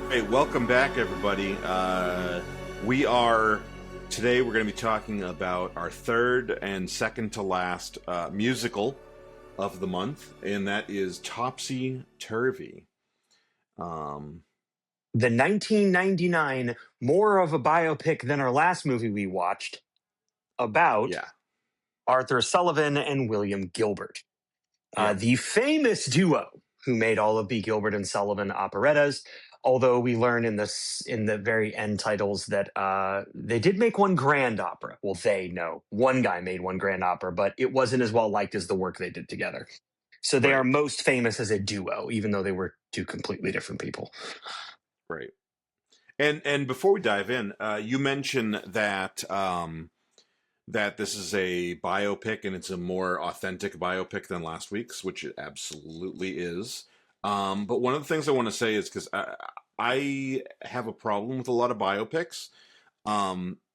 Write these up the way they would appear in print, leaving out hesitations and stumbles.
Hey, welcome back, everybody. Today we're going to be talking about our third and second to last musical of the month, and that is Topsy Turvy. The 1999, more of a biopic than our last movie we watched, about Yeah, Arthur Sullivan and William Gilbert, yeah, the famous duo who made all of the Gilbert and Sullivan operettas. Although we learn in the very end titles that they did make one grand opera. Well, one guy made one grand opera, but it wasn't as well liked as the work they did together. So they right, are most famous as a duo, even though they were two completely different people. right. And before we dive in, you mentioned that that this is a biopic and it's a more authentic biopic than last week's, which it absolutely is. But one of the things I want to say is because I have a problem with a lot of biopics,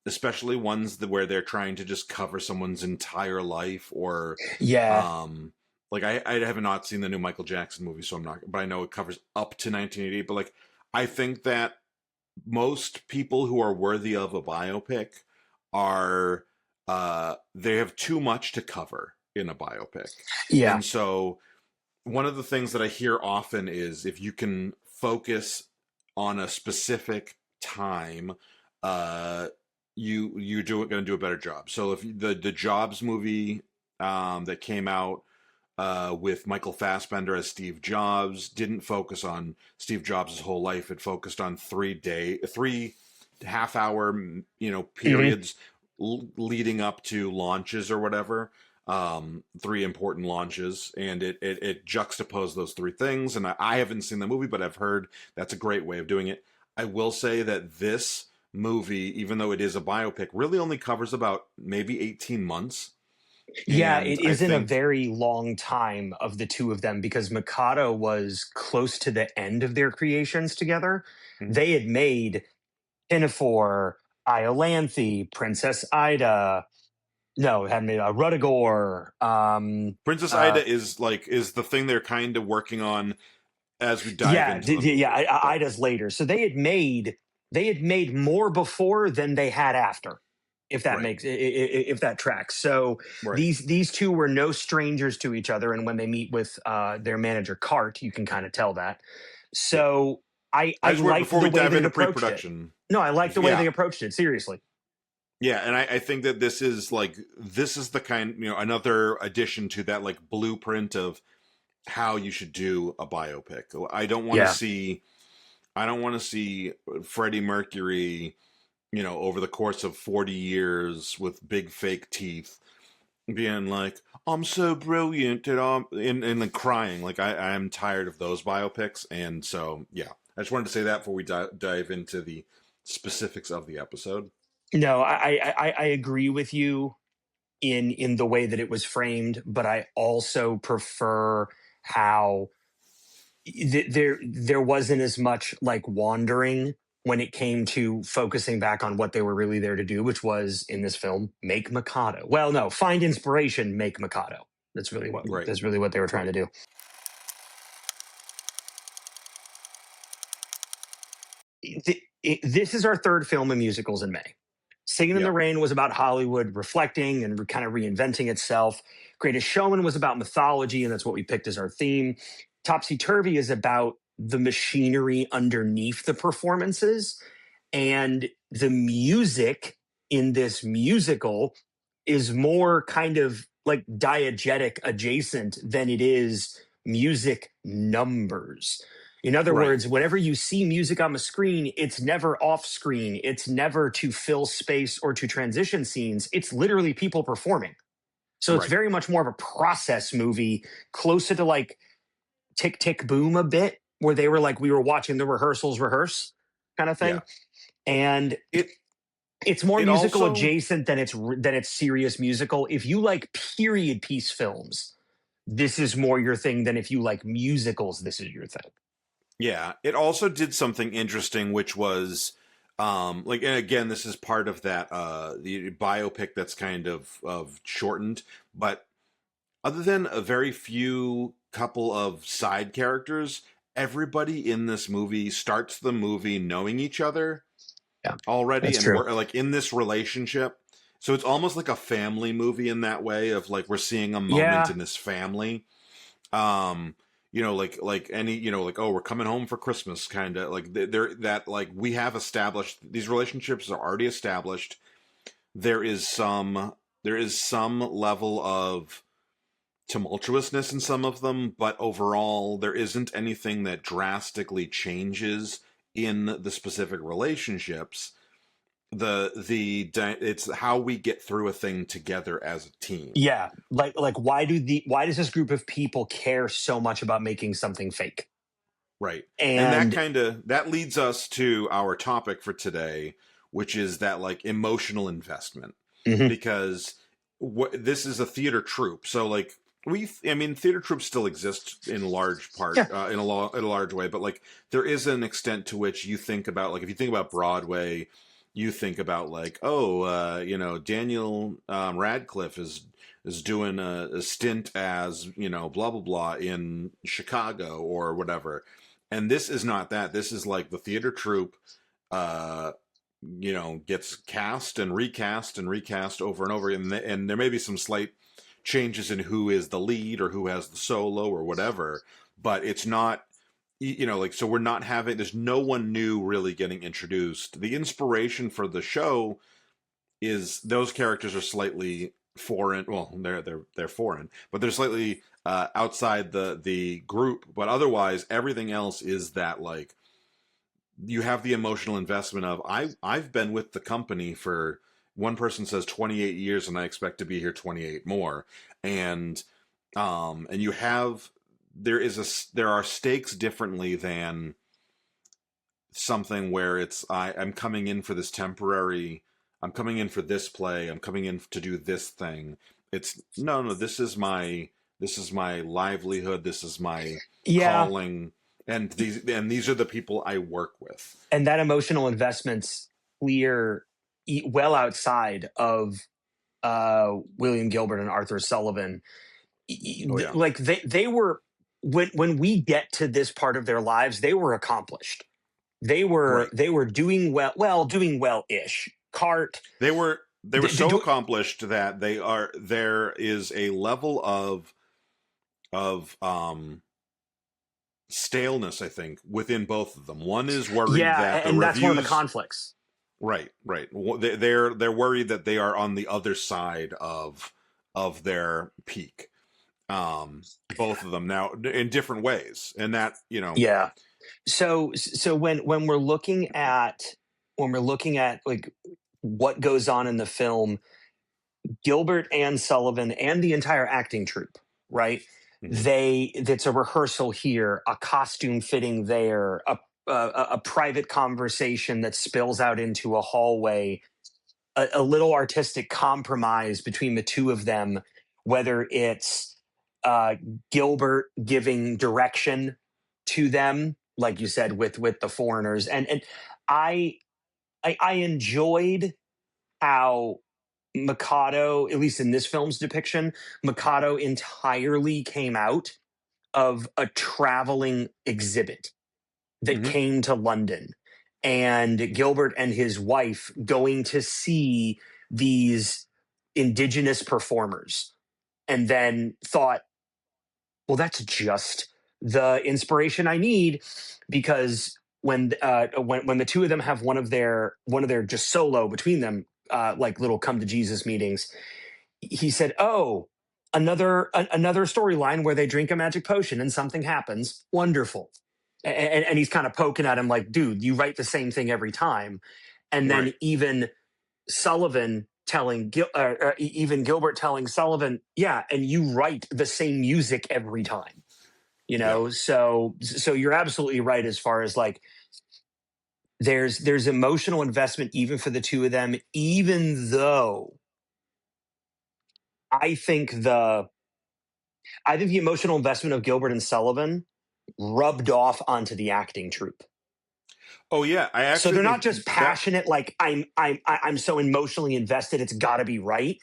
especially ones where they're trying to just cover someone's entire life, or Yeah, like I have not seen the new Michael Jackson movie, so I'm not. But I know it covers up to 1988. But like I think that most people who are worthy of a biopic are they have too much to cover in a biopic. yeah. And so one of the things that I hear often is if you can focus on a specific time, uh you're going to do a better job. So if the Jobs movie that came out with Michael Fassbender as Steve Jobs didn't focus on Steve Jobs' whole life. It focused on 3 half-hour, Mhm. periods leading up to launches or whatever. Three important launches, and it juxtaposed those three things. And I haven't seen the movie, but I've heard that's a great way of doing it. I will say that this movie, even though it is a biopic, really only covers about maybe 18 months. Yeah, And it I isn't a think, very long time of the two of them because Mikado was close to the end of their creations together. Mhm. They had made Pinafore, Iolanthe, Princess Ida. No, had made Ruddigore. Princess Uh, Ida is the thing they're kind of working on as we dive yeah, into the movie. But Ida's later. So they had made more before than they had after, if that right, makes if that tracks. So right. these two were no strangers to each other, and when they meet with their manager Cart, you can kind of tell that. Yeah. So I I just liked before the we way dive they into approached it. pre-production, No, I liked the way they yeah, approached it. Seriously. yeah, and I think that this is the kind, another addition to that like blueprint of how you should do a biopic. Yeah. I don't want to see Freddie Mercury, over the course of 40 years with big fake teeth being like, I'm so brilliant and and then crying. Like I'm tired of those biopics. And so yeah. I just wanted to say that before we dive into the specifics of the episode. No, I agree with you in the way that it was framed, but I also prefer how there wasn't as much like wandering when it came to focusing back on what they were really there to do, which was in this film make Mikado. Well, no, find inspiration, make Mikado. Right. That's really what they were trying to Right. do. This is our third film in musicals in May. Singing in the Yep. Rain was about Hollywood reflecting and kind of reinventing itself. Greatest Showman was about mythology, and that's what we picked as our theme. Topsy Turvy is about the machinery underneath the performances. And the music in this musical is more kind of like diegetic adjacent than it is music numbers. In other Right. words, whenever you see music on the screen, it's never off screen. It's never to fill space or to transition scenes. It's literally people performing. So it's Right. very much more of a process movie, closer to like Tick Tick Boom a bit, where they were like, we were watching the rehearsals rehearse kind of thing. Yeah. And It it's more it musical also adjacent than it's serious musical. If you like period piece films, this is more your thing than if you like musicals, this is your thing. Yeah, it also did something interesting, which was like, and again, this is part of that the biopic that's kind of shortened, but other than a very few couple of side characters, everybody in this movie starts the movie knowing each other Yeah, already, that's and true. we're like in this relationship. So it's almost like a family movie in that way of like we're seeing a moment Yeah, in this family. Um, like any, like, oh, we're coming home for Christmas, kind of like they're that like we have established these relationships are already established. There is some level of tumultuousness in some of them, but overall there isn't anything that drastically changes in the specific relationships. It's how we get through a thing together as a team. yeah. Like why does this group of people care so much about making something fake? Right. And And that leads us to our topic for today, which is that like emotional investment. mhm. Because this is a theater troupe. So like I mean theater troupes still exist in large part Yeah, in a large way, but like there is an extent to which you think about like if you think about Broadway, you think about like Daniel Radcliffe is doing a stint as blah blah blah in Chicago or whatever, and this is not that. This is like the theater troupe, uh, gets cast and recast over and over, and there may be some slight changes in who is the lead or who has the solo or whatever, but it's not like so we're not having there's no one new really getting introduced. The inspiration for the show is those characters are slightly foreign. Well, they're foreign, but they're slightly outside the group. But otherwise, everything else is that like you have the emotional investment of I've been with the company for one person says 28 years and I expect to be here 28 more, and and you have there are stakes differently than something where it's I'm coming in for this temporary, I'm coming in for this play, I'm coming in to do this thing. It's no, this is my livelihood, this is my yeah. calling, and these are the people I work with. And that emotional investment's clear well outside of William Gilbert and Arthur Sullivan. Oh yeah. Like they were when we get to this part of their lives, they were accomplished. Right. They were doing well ish. Cart They were d- d- so do, accomplished that there is a level of staleness, I think, within both of them. One is worried yeah, that the and that's one of the reviews. conflicts. Right. They're worried that they are on the other side of their peak. Both of them now in different ways, and that Yeah. So when we're looking at like what goes on in the film, Gilbert and Sullivan and the entire acting troupe, right? mhm. That's a rehearsal here, a costume fitting there, a private conversation that spills out into a hallway, a little artistic compromise between the two of them, whether it's uh, Gilbert giving direction to them, like you said, with the foreigners, and I I enjoyed how Mikado, at least in this film's depiction, Mikado entirely came out of a traveling exhibit that Mhm. came to London, and Gilbert and his wife going to see these indigenous performers, and then thought, well, that's just the inspiration I need, because when the two of them have one of their just solo between them, like little come to Jesus meetings, he said, "Oh, another storyline where they drink a magic potion and something happens. Wonderful." And he's kind of poking at him like, "Dude, you write the same thing every time." And then Right. even Sullivan even Gilbert telling Sullivan, "Yeah, and you write the same music every time." Yeah. So you're absolutely right as far as like there's emotional investment even for the two of them, even though I think the the emotional investment of Gilbert and Sullivan rubbed off onto the acting troupe. Oh yeah. I So actually they're think not just that. passionate, like I'm so emotionally invested, it's got to be right.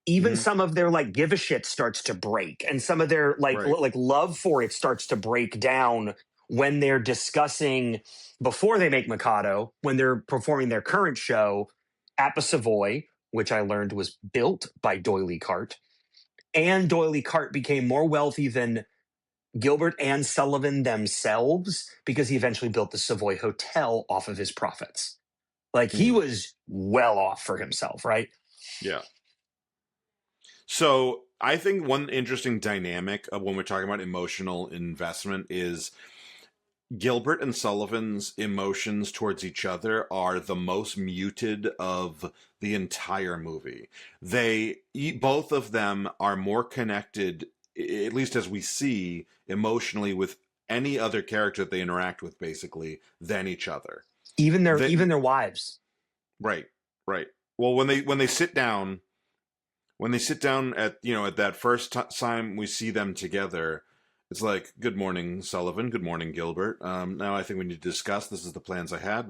Even Mhm. some of their like give a shit starts to break, and some of their Right. like love for it starts to break down when they're discussing, before they make Mikado, when they're performing their current show at the Savoy, which I learned was built by Doily Carte, and Doily Carte became more wealthy than Gilbert and Sullivan themselves because he eventually built the Savoy Hotel off of his profits. Like, he Mm, was well off for himself, right? yeah. So I think one interesting dynamic of when we're talking about emotional investment is Gilbert and Sullivan's emotions towards each other are the most muted of the entire movie. Both of them are more connected, at least as we see, emotionally with any other character that they interact with, basically, than each other. Even They, their wives. right, right. Well, when they sit down, at at that first time we see them together, it's like, good morning, Sullivan, good morning, Gilbert. Now I think we need to discuss, this is the plans I had.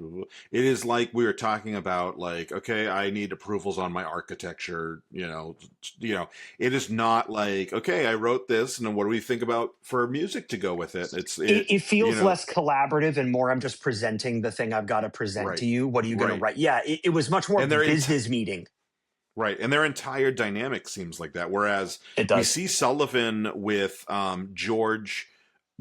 It is like we were talking about, like, okay, I need approvals on my architecture. It is not like, okay, I wrote this and what do we think about for music to go with it. It feels less collaborative and more, I'm just presenting the thing I've got to present right, to you. What are you going to right. write? Yeah, it was much more And they're business meeting. Right, and their entire dynamic seems like that. Whereas It we does. see Sullivan with George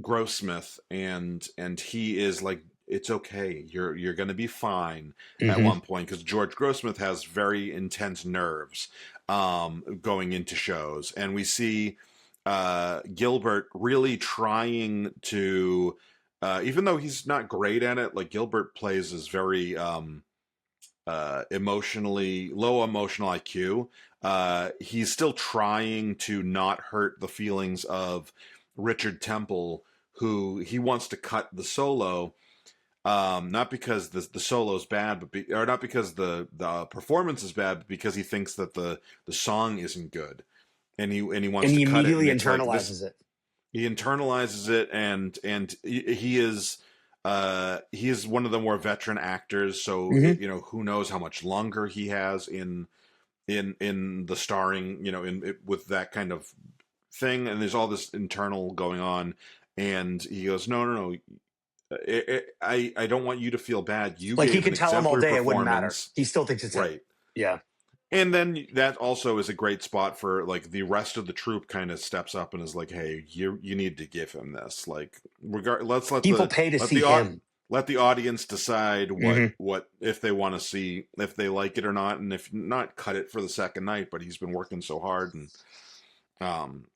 Grossmith, and he is like, "It's okay, you're going to be fine." At Hmm. one point, because George Grossmith has very intense nerves going into shows, and we see Gilbert really trying to, even though he's not great at it, like Gilbert plays is very. Emotionally low emotional IQ. He's still trying to not hurt the feelings of Richard Temple, who he wants to cut the solo. Not because the solo is bad, or not because the performance is bad, but because he thinks that the song isn't good, and he wants And to he cut it. And immediately it's like this, internalizes it. he internalizes it, and he is one of the more veteran actors, so Hmm. who knows how much longer he has in the starring, with that kind of thing. And there's all this internal going on, and he goes, no, no, no, I don't want you to feel bad, you Like, he gave an could tell him all exemplary day, it wouldn't matter. performance. He still thinks it's him. Right. Yeah. And then that also is a great spot for, like, the rest of the troupe kind of steps up and is like, "Hey, you need to give him this. Like, let's People pay to let see the him. let the audience decide Hmm. what if they want to see, if they like it or not, and if not, cut it for the second night." But he's been working so hard, um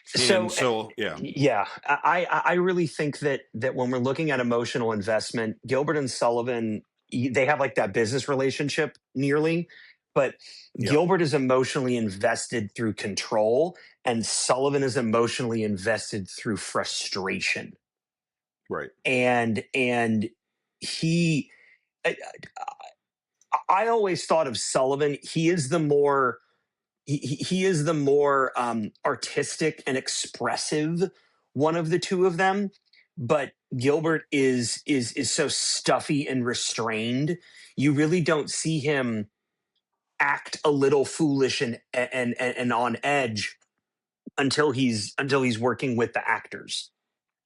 So, yeah, yeah, I really think that when we're looking at emotional investment, Gilbert and Sullivan, they have like that business relationship nearly, but yeah, Gilbert is emotionally invested through control, and Sullivan is emotionally invested through frustration. right, And he, I, I always thought of Sullivan. He is the more artistic and expressive one of the two of them, but Gilbert is so stuffy and restrained. You really don't see him act a little foolish and on edge until he's working with the actors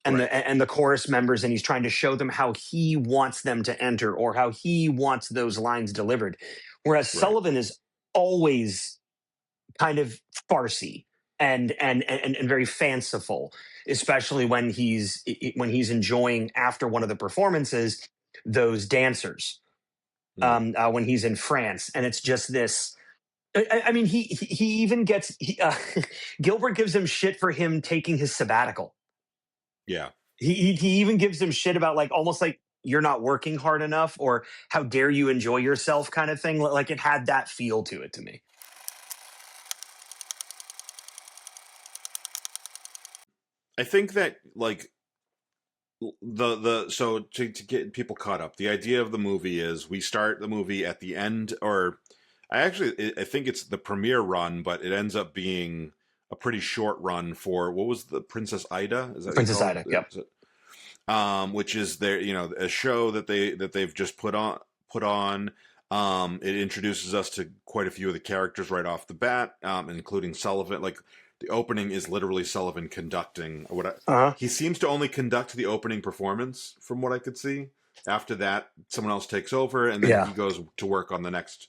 and right, the chorus members, and he's trying to show them how he wants them to enter or how he wants those lines delivered. Whereas right, Sullivan is always kind of farcy and very fanciful, especially when he's enjoying, after one of the performances, those dancers, mm, when he's in France, and it's just this. I mean, he even gets Gilbert gives him shit for him taking his sabbatical. yeah. He even gives him shit about, like, almost like, you're not working hard enough, or how dare you enjoy yourself, kind of thing. Like, it had that feel to it to me. I think that, like, the so to get people caught up, the idea of the movie is we start the movie at the end, or I think it's the premiere run, but it ends up being a pretty short run for, what was the Princess Ida, is that what you Princess call Ida. it? Yep. Is it which is their, a show that they've just put on. It introduces us to quite a few of the characters right off the bat, including Sullivan. Like, the opening is literally Sullivan conducting Uh-huh. he seems to only conduct the opening performance from what I could see. After that, someone else takes over, and then Yeah. he goes to work on the next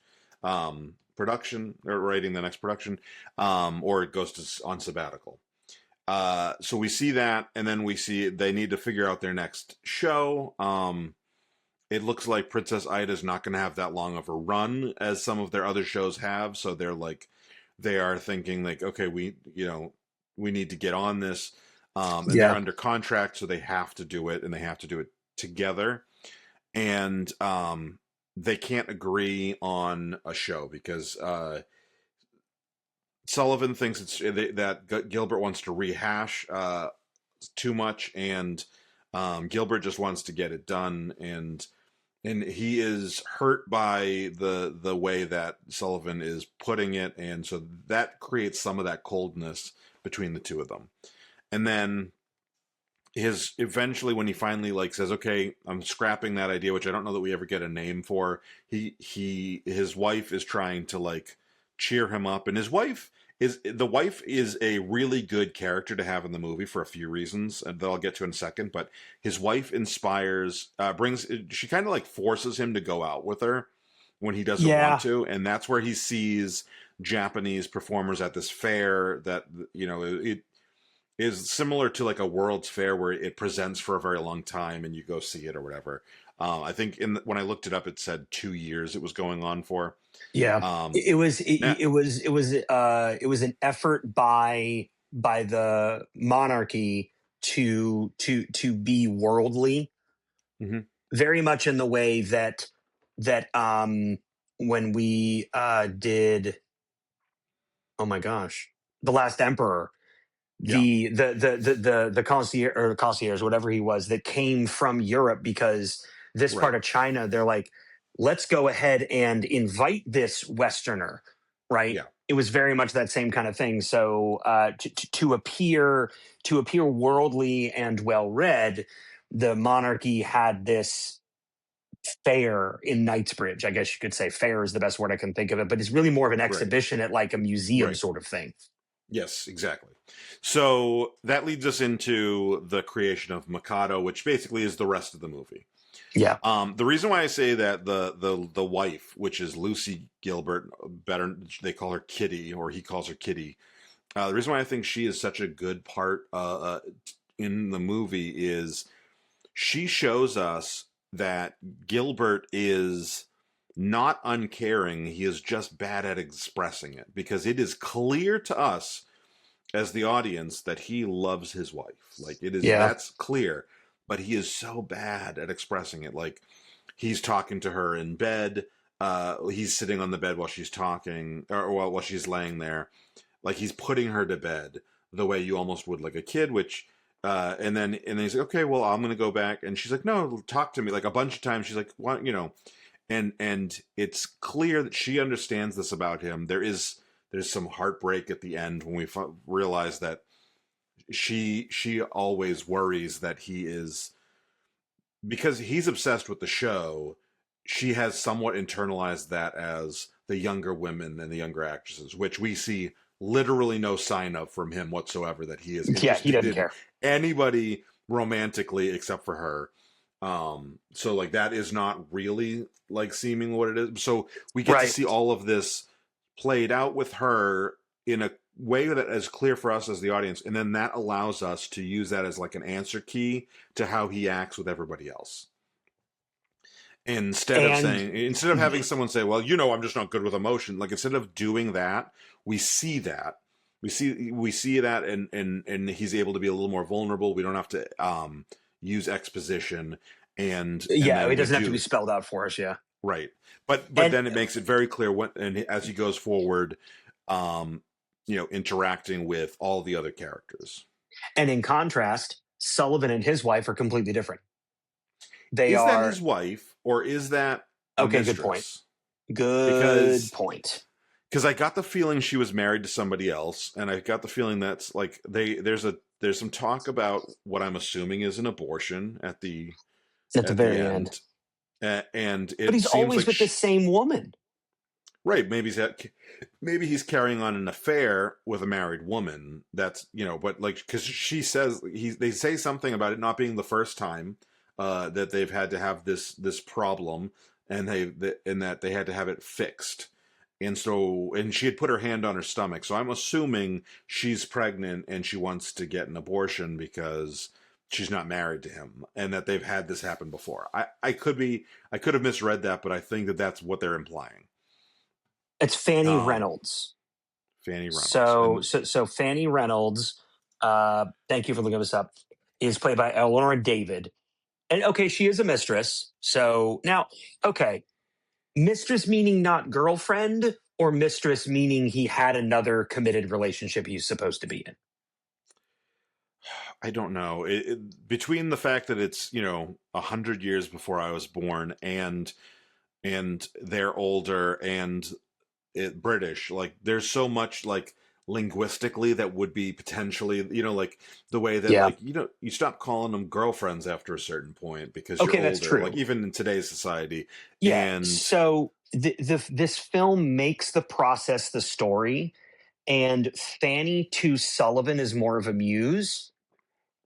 production or writing the next production, or it goes on sabbatical. So we see that, and then we see they need to figure out their next show. It looks like Princess Ida is not going to have that long of a run as some of their other shows have. So they are thinking like, okay, we need to get on this, and they're Yeah. under contract, so they have to do it, and they have to do it together, and they can't agree on a show because Sullivan thinks that Gilbert wants to rehash too much, and Gilbert just wants to get it done, and he is hurt by the way that Sullivan is putting it, and so that creates some of that coldness between the two of them. And then his eventually when he finally like says, okay, I'm scrapping that idea, which I don't know that we ever get a name for. His wife is trying to like cheer him up, and the wife is a really good character to have in the movie for a few reasons and that I'll get to in a second. But his wife she kind of like forces him to go out with her when he doesn't want Yeah. to, and that's where he sees Japanese performers at this fair that it is similar to like a World's Fair where it presents for a very long time and you go see it or whatever. I think when I looked it up, it said 2 years it was going on for. Yeah. Um, It was now, it was an effort by the monarchy to be worldly, mhm, very much in the way that when we did, oh my gosh, The Last Emperor, yeah, the concierge or concierge, whatever he was, that came from Europe because this part right, of China, they're like, let's go ahead and invite this Westerner, right? yeah, It was very much that same kind of thing. So to appear worldly and well read, the monarchy had this fair in Knightsbridge. I guess you could say fair is the best word I can think of it, but it's really more of an right, exhibition at like a museum right. sort of thing. Yes, exactly. So that leads us into the creation of Mikado, which basically is the rest of the movie. Yeah. The reason why I say that the wife, which is Lucy Gilbert, better they call her Kitty, or he calls her Kitty. The reason why I think she is such a good part in the movie is she shows us that Gilbert is not uncaring. He is just bad at expressing it because it is clear to us as the audience that he loves his wife. Like Yeah. that's clear, but he is so bad at expressing it. Like he's talking to her in bed. He's sitting on the bed while she's talking, or while she's laying there. Like he's putting her to bed the way you almost would like a kid, which and then he's like, okay, well, I'm gonna go back, and she's like, no, talk to me. Like a bunch of times, she's like, what, and it's clear that she understands this about him. There's some heartbreak at the end when we realize that she always worries that he is, because he's obsessed with the show. She has somewhat internalized that as the younger women and the younger actresses, which we see literally no sign of from him whatsoever, that he is Yeah, he interested doesn't in care. anybody romantically except for her. So like that is not really like seeming what it is. So we get to Right. see all of this played out with her in a way that is clear for us as the audience, and then that allows us to use that as like an answer key to how he acts with everybody else. And Instead of having someone say, well, I'm just not good with emotion, like instead of doing that, we see that. We see that, and he's able to be a little more vulnerable. We don't have to use exposition, and yeah, it then we doesn't have to be do. spelled out for us. Yeah. Right. But And then it makes it very clear and as he goes forward, um, interacting with all the other characters. and in contrast, Sullivan and his wife are completely different. They Is that are his wife or is that the okay, good point. mistress? Good Because point. I got the feeling she was married to somebody else, and I got the feeling that's like there's some talk about what I'm assuming is an abortion At the at the very end. end, and But it he's seems always like with the same woman. right. Maybe he's carrying on an affair with a married woman. That's but like because she says they say something about it not being the first time that they've had to have this problem, and and that they had to have it fixed. And she had put her hand on her stomach. So I'm assuming she's pregnant and she wants to get an abortion because she's not married to him, and that they've had this happen before. I could have misread that, but I think that that's what they're implying. It's Fanny Um, Reynolds. Fanny Reynolds, So and Fanny Reynolds, thank you for looking this up, is played by Eleanor David. And okay, she is a mistress. So now, okay, mistress meaning not girlfriend, or mistress meaning he had another committed relationship he's supposed to be in? I don't know. Between the fact that it's 100 years before I was born, and they're older, and British. Like there's so much like linguistically that would be potentially, like the way that Yeah. like you stop calling them girlfriends after a certain point because you're Okay, that's older. Like true. even in today's society, Yeah. and So this film makes the process the story, and Fanny to Sullivan is more of a muse,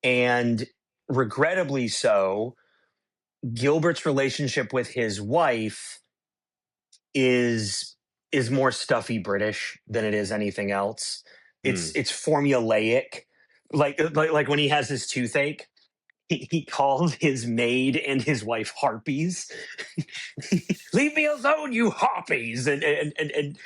and regrettably so, Gilbert's relationship with his wife is more stuffy British than it is anything else. hmm, It's formulaic. Like when he has his toothache, he calls his maid and his wife harpies. Leave me alone, you harpies, and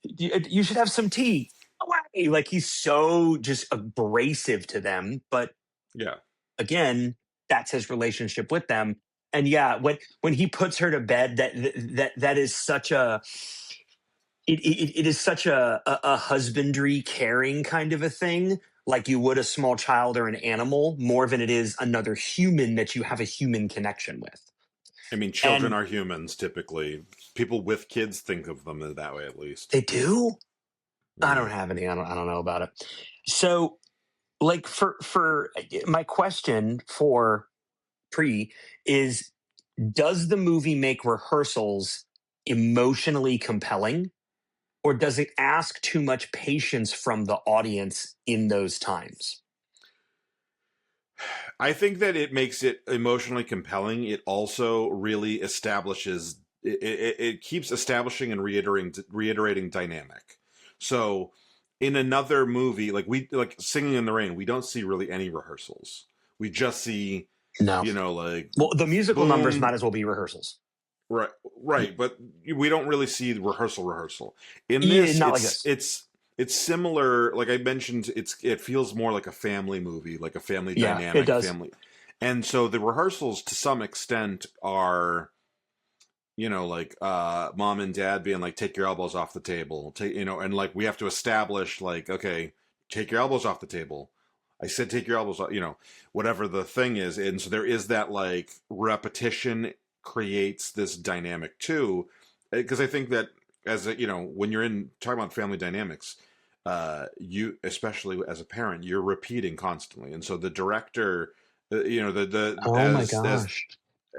you should have some tea. Away. Like he's so just abrasive to them, but yeah. again, that's his relationship with them. And yeah, when he puts her to bed, that is such a it is such a husbandry caring kind of a thing, like you would a small child or an animal, more than it is another human that you have a human connection with. I mean, children And are humans typically. People with kids think of them that way, at least. they do. I Yeah. don't have any. I don't know about it. So, like for my question for Pre is, does the movie make rehearsals emotionally compelling, or does it ask too much patience from the audience in those times? I think that it makes it emotionally compelling. It also really establishes it keeps establishing and reiterating dynamic. So in another movie, like Singing in the Rain, we don't see really any rehearsals. We just see, No. like Well, the musical numbers might boom, as well be rehearsals. right, right, but we don't really see the rehearsal. In Yeah, this, not like this. it's similar. Like I mentioned, it feels more like a family movie, like a family Yeah, it dynamic, does. family, and so the rehearsals to some extent are, like mom and dad being like, take your elbows off the table, and like we have to establish like, okay, take your elbows off the table. I said take your elbows off, whatever the thing is. And so there is that like repetition creates this dynamic too. Because I think that as a, when you're in talking about family dynamics, you, especially as a parent, you're repeating constantly. And so the director, the Oh my as gosh.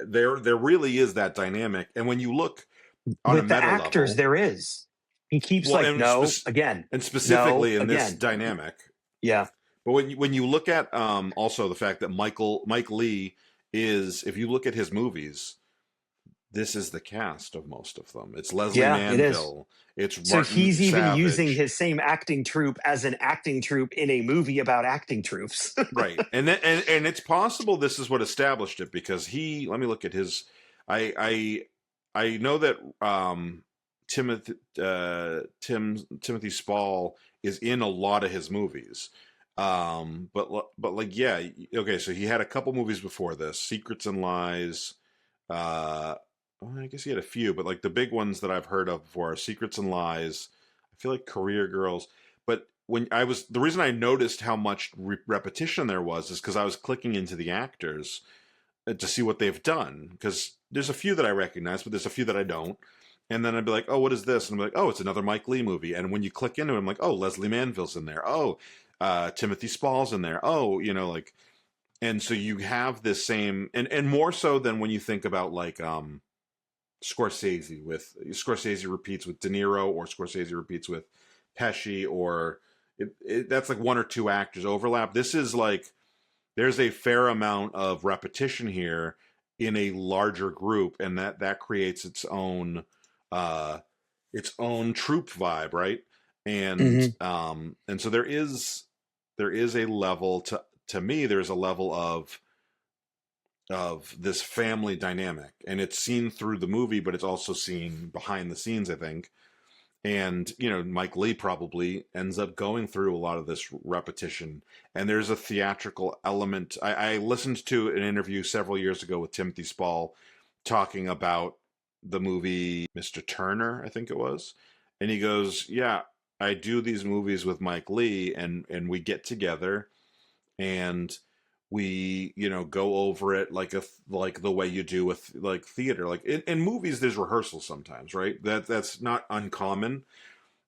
there really is that dynamic. And when you look on a With the meta actors, level, there is. He keeps well, like, no, again, and no, specifically in this again. dynamic, Yeah. but when you look at also the fact that Mike Leigh is, if you look at his movies, this is the cast of most of them. It's Leslie Yeah, it is. Manville, it's So Martin he's even using Savage, his same acting troupe as an acting troupe in a movie about acting troops. right? And it's possible this is what established it, because let me look at his. I know that Timothy Spall is in a lot of his movies. But like, yeah, okay, so he had a couple movies before this, Secrets and Lies. Well, I guess he had a few, but like the big ones that I've heard of before are Secrets and Lies. I feel like Career Girls. But the reason I noticed how much repetition there was is because I was clicking into the actors to see what they've done, because there's a few that I recognize, but there's a few that I don't. And then I'd be like, oh, what is this? And I'm like, oh, it's another Mike Leigh movie. And when you click into it, I'm like, oh, Leslie Manville's in there. Oh, Timothy Spall's in there. Oh, like, and so you have this same, and more so than when you think about like Scorsese repeats with De Niro, or Scorsese repeats with Pesci, or that's like one or two actors overlap. This is like there's a fair amount of repetition here in a larger group, and that creates uh, its own troop vibe, right? Hmm. And so there is a level to me. There's a level of this family dynamic, and it's seen through the movie, but it's also seen behind the scenes, I think. And Mike Leigh probably ends up going through a lot of this repetition, and there's a theatrical element. I listened to an interview several years ago with Timothy Spall talking about the movie Mr. Turner, I think it was, and he goes, yeah, I do these movies with Mike Leigh, and we get together and we go over it like the way you do with like theater. Like in movies there's rehearsals sometimes, right? That's not uncommon.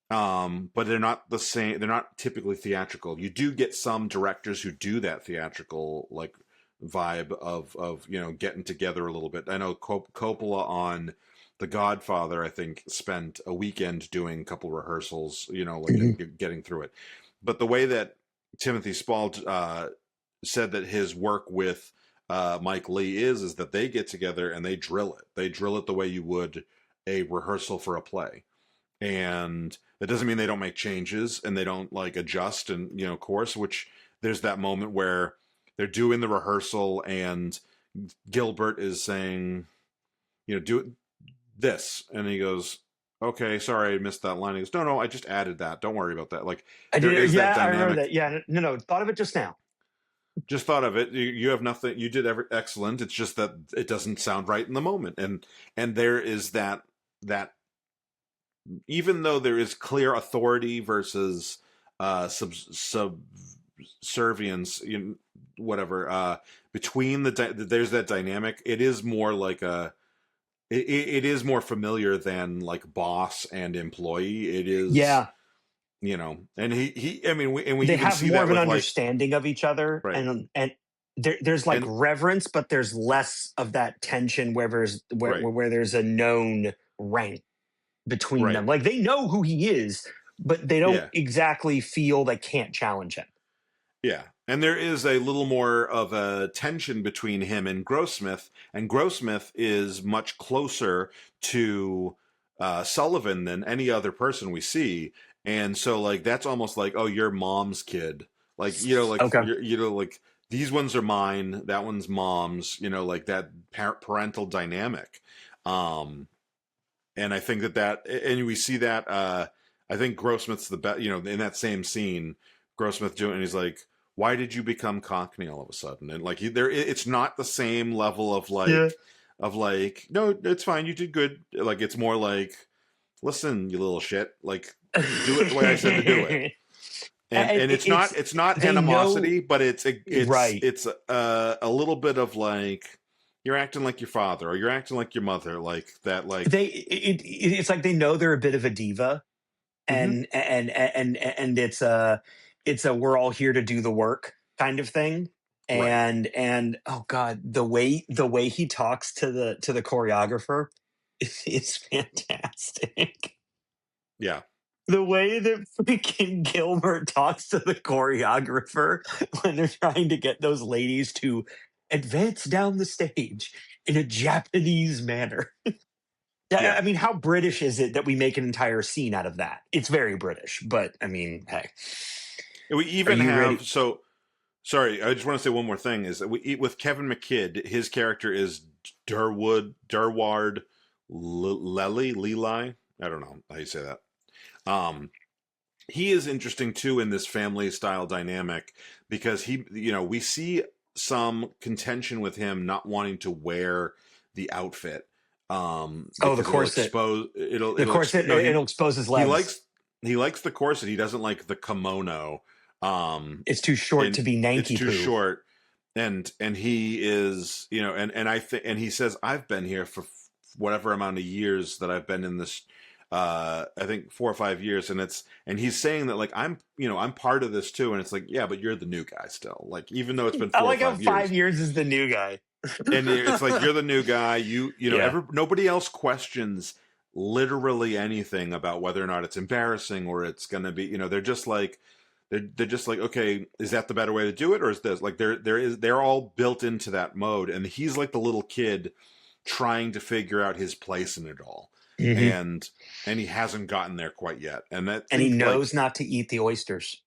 But they're not the same. They're not typically theatrical. You do get some directors who do that theatrical like vibe of getting together a little bit. I know Coppola on The Godfather, I think, spent a weekend doing a couple rehearsals, like Hmm. and getting through it. But the way that Timothy Spall said that his work with Mike Leigh is that they get together and they drill it. They drill it the way you would a rehearsal for a play. And that doesn't mean they don't make changes and they don't like adjust and course. Which there's that moment where they're doing the rehearsal and Gilbert is saying, do this, and he goes, okay, sorry, I missed that line. He goes, no, I just added that. Don't worry about that. Like I there did. is that Yeah, I remember dynamic. that. Yeah, no, thought of it just now. Just thought of it. You have nothing. You did excellent. It's just that it doesn't sound right in the moment, and there is that even though there is clear authority versus subservience, whatever, between there's that dynamic. It is more like it is more familiar than like boss and employee. It is, Yeah, and I mean, we they even have see more that of an with like, understanding of each other, right, and there's like and reverence, but there's less of that tension right, where there's a known rank between right, them. Like they know who he is, but they don't yeah. exactly feel they can't challenge him. Yeah. And there is a little more of a tension between him and Grossmith is much closer to Sullivan than any other person we see. And so, like, that's almost like, oh, you're mom's kid. Like, like, Okay. like, these ones are mine, that one's mom's, like that parental dynamic. Um, and I think and we see that, I think Grossmith's the best, in that same scene, Grossmith doing, and he's like, why did you become Cockney all of a sudden? And like, it's not the same level Yeah. of like, no, it's fine. You did good. Like, it's more like, listen, you little shit, like, do it the way I said to do it. And It's it's not they know, animosity, but right. it's a little bit of like, you're acting like your father, or you're acting like your mother, like that, like, It's like they know they're a bit of a diva, mm-hmm, and it's a we're all here to do the work kind of thing. right. And oh god, the way he talks to the choreographer is fantastic. Yeah. The way that freaking Gilbert talks to the choreographer when they're trying to get those ladies to advance down the stage in a Japanese manner. Yeah. I mean, how British is it that we make an entire scene out of that? It's very British, but I mean, hey, And we are even you have, ready? so sorry, I just want to say one more thing is that with Kevin McKidd, his character is Durward Lely. I don't know how you say that. Um, he is interesting too in this family style dynamic because we see some contention with him not wanting to wear the outfit Oh, the because corset. The corset, no, it'll expose his he legs. likes he likes the corset. He doesn't like the kimono. It's too short And to be it's Nanky too Poo. short. And he is, and I think, and he says, I've been here for whatever amount of years that I've been in this, I think 4 or 5 years. And he's saying that like, I'm part of this too. And it's like, yeah, but you're the new guy still. Like, even though it's been I four or like how five five years, years is the new guy. And it's like you're the new guy. You know, Yeah. nobody else questions literally anything about whether or not it's embarrassing or it's going to be. You know, they're just like they're just like, okay, is that the better way to do it, or is this like they're all built into that mode, and he's like the little kid trying to figure out his place in it all, Hmm. and he hasn't gotten there quite yet, and I And he think like knows not to eat the oysters.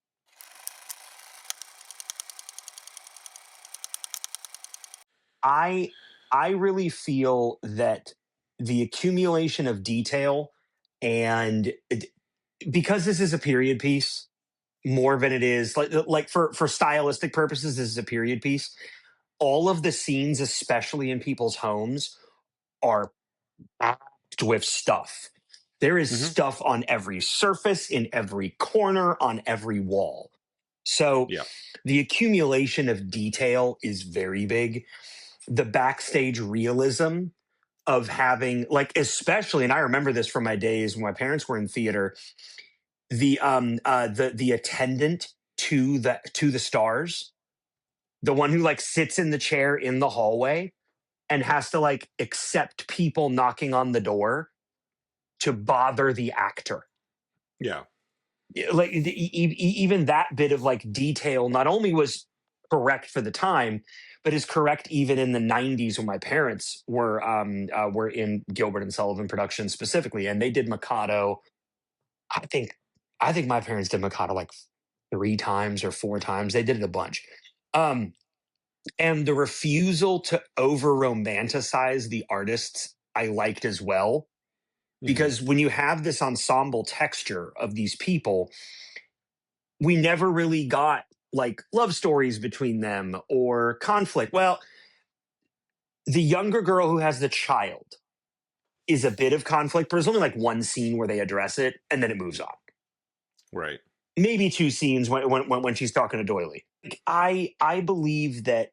I I really feel that the accumulation of detail and because this is a period piece more than it is like for stylistic purposes, this is a period piece. All of the scenes, especially in people's homes, are packed with stuff. There is mhm, stuff on every surface, in every corner, on every wall. So yeah, the accumulation of detail is very big. The backstage realism of having, like, especially, and I remember this from my days when my parents were in theater, the attendant to the stars, the one who like sits in the chair in the hallway and has to like accept people knocking on the door to bother the actor. yeah, Like even that bit of like detail not only was correct for the time, but is correct even in the '90s when my parents were in Gilbert and Sullivan production specifically, and they did Mikado. I think I think my parents did Mikado like 3 times or 4 times. They did it a bunch. Um, and the refusal to over romanticize the artists I liked as well. hmm, Because when you have this ensemble texture of these people, we never really got like love stories between them or conflict. Well, the younger girl who has the child is a bit of conflict, but there's only like one scene where they address it and then it moves on. right, Maybe 2 scenes when she's talking to Doily. Like, I believe that